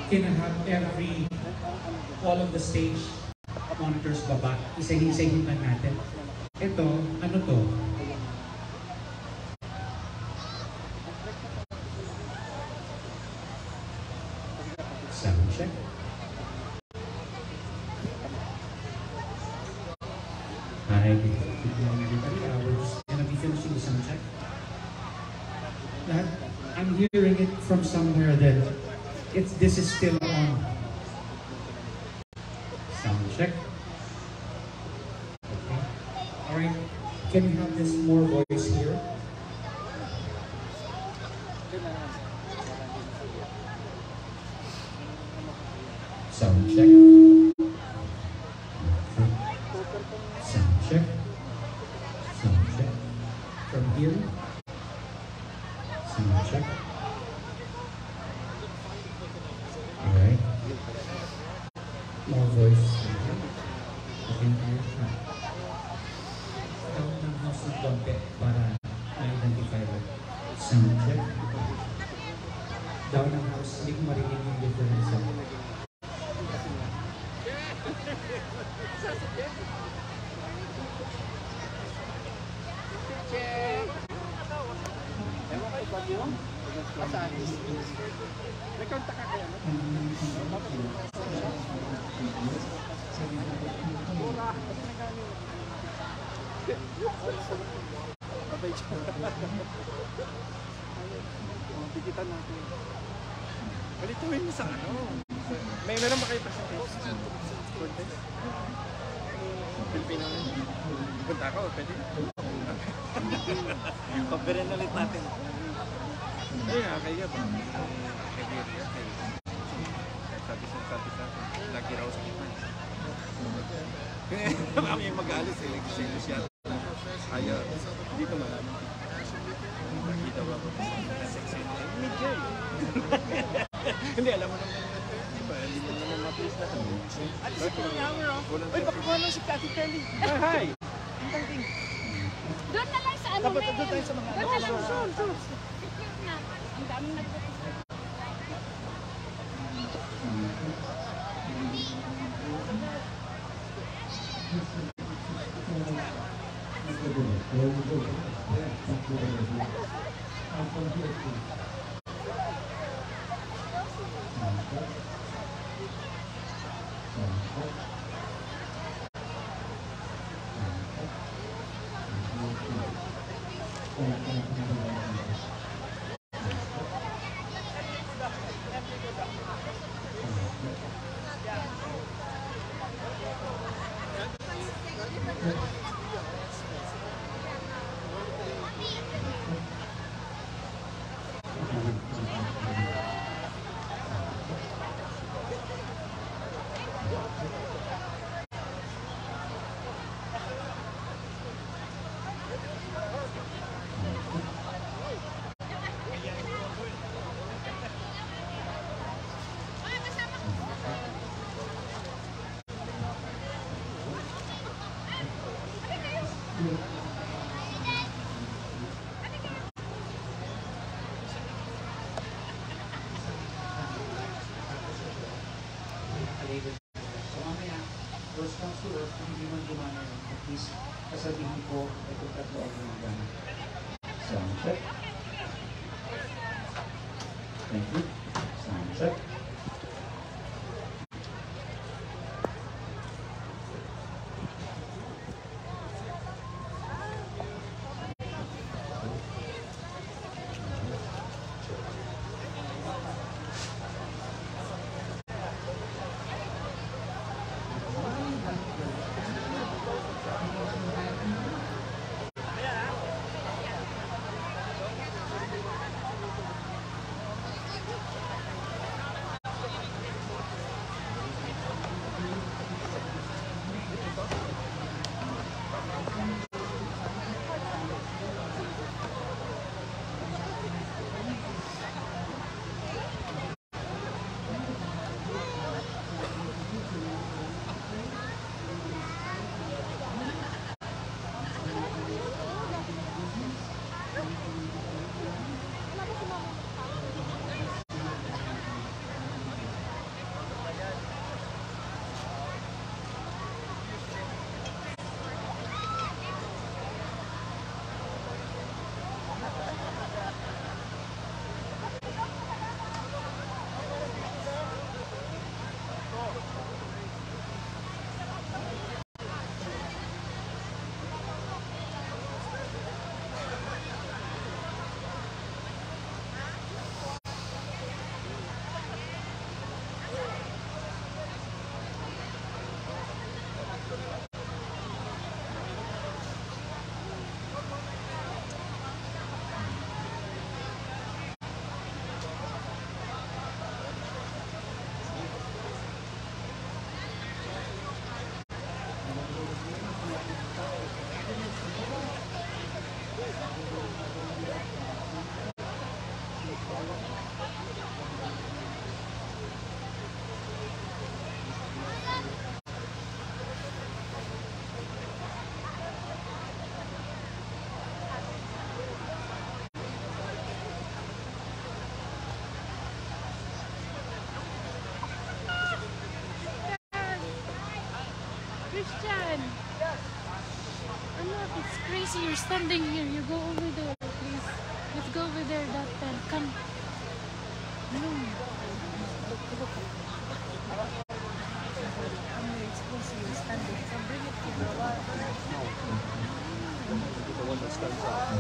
can I have all of the stage monitors baba? Isa-isahin lang natin. Ito, ano to? Sound check. Hi, good morning everybody. We're just gonna be finishing the sound check. I'm hearing it from somewhere that this is still on. Sound check. Okay. Alright. Can we have this more voice here? Sound check. Sound check. Sound check. From here. Sound check. Alright. More voice. Okay. Count ng house ng konti para ma-identify mo. Sound check. Down ng house, hindi ko marinig yung difference. Bigitan natin. Balituin mo sa ano? Meron ba kayo presentation? Contest? Filipino na. Punta ako, pwede? Papirin ulit natin. Ayun nga, kaya ba? Sabi sa atin, lagi raw sa kita. Kami yung mag-aalis eh, nag-sales siya. Ayaw, hindi ko malaman. Nakita ba ako sa section? Medyo eh. Hindi, alam mo naman. Hindi mo naman ma-please na kami. At si Kuya Amro. Uy, pakuha lang si Cathy Kelly. Hi! Doon na lang sa ano na yun. Doon tayo sa mga ano. Sure. Ang daming nagpapit. So mamaya, first comes to earth, kung hindi man gumana yun, at least kasabihin ko, ito tatlo ang gumagana. Sound check. Thank you. Sound check. Christian! Look, it's crazy. You're standing here. You go over there, please. Let's go over there, that tent. Come. No. Look. It's crazy. You're standing. So bring it here. The one that stands out.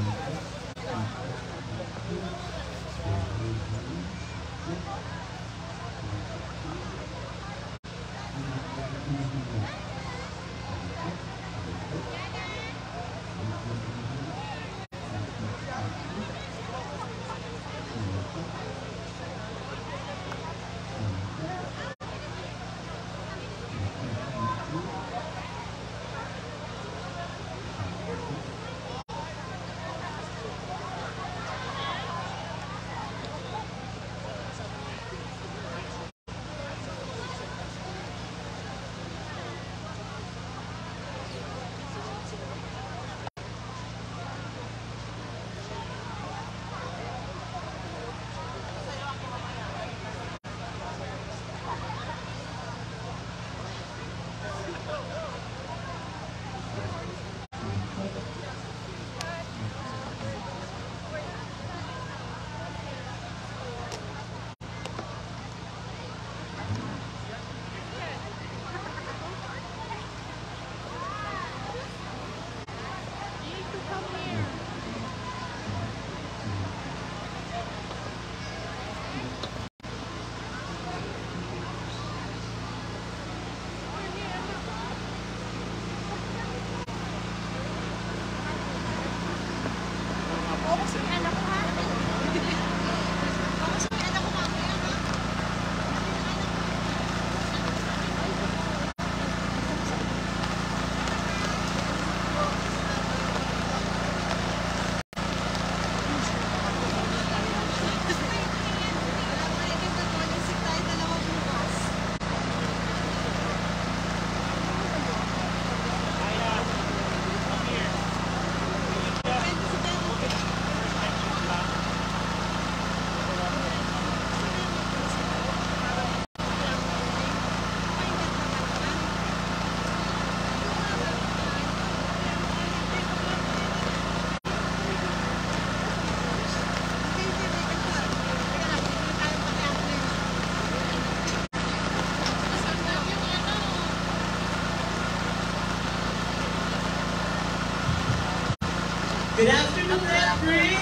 Good afternoon, Lethbridge!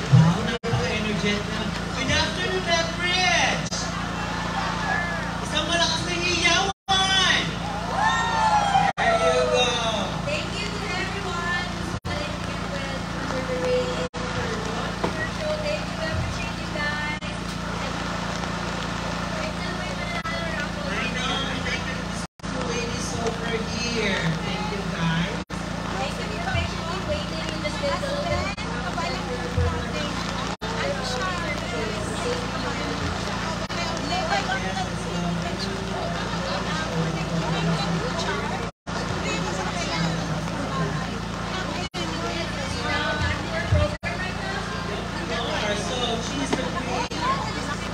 Wow, napaka-energetic na. Good afternoon, Lethbridge! Isang malakas na hiyawan! There you go! Thank you to everyone who's spending here with Under the Rain for your show. Thank you, appreciate you guys. Right now, may manalo raffle. I know, thank you to the two ladies over here. Thank you, guys. Thank you for patiently waiting in the middle. So she's the queen,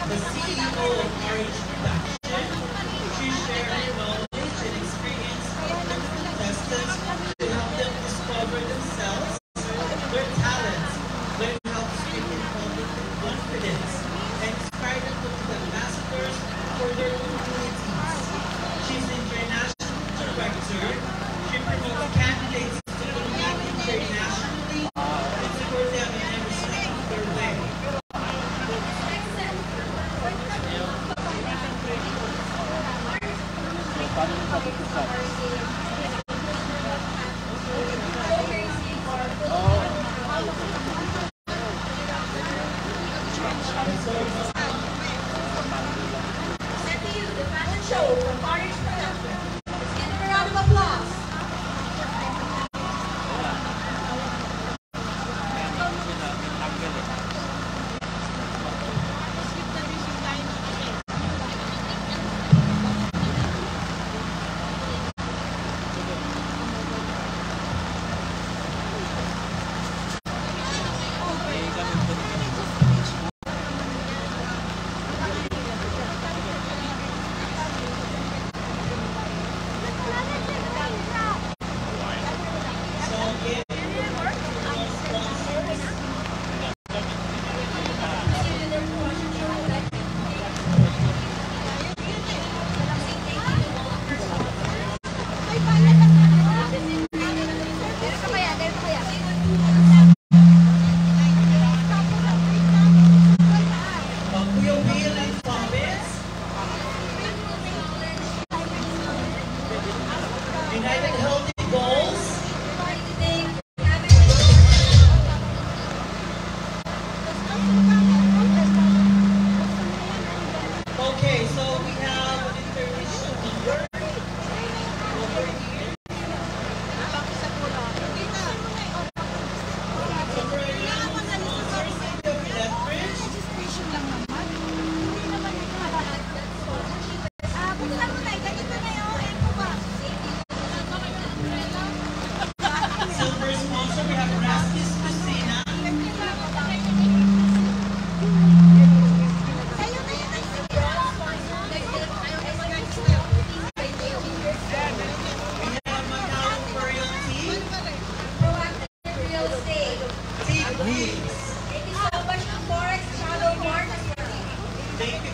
the CEO of Orange Production. She's sharing her knowledge and experience with the contestants to help them discover themselves, their talents, learn how to speak in public with confidence, and inspire them to be ambassadors for their communities. She's the international director. She promotes candidates to compete internationally and support them in every step of their way. Send to you the fashion show from Orange Production. Let's give them a round of applause.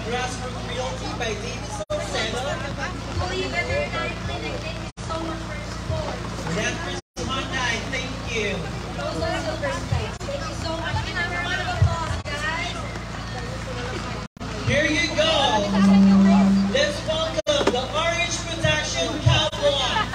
Grassroots Realty by David Salcedo. Holy Veterinary Clinic, thank you so much for your support. Lefbridge Monday, thank you. Rosa Silverstein, thank you so much. Give them a round of applause, guys. Here you go. Let's welcome the Orange Production Cowboy.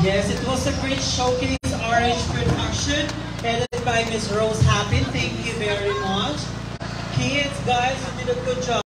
Yes, it was a great showcase, RH production, headed by Ms. Rose Happin. Thank you very much. Kids, guys, you did a good job.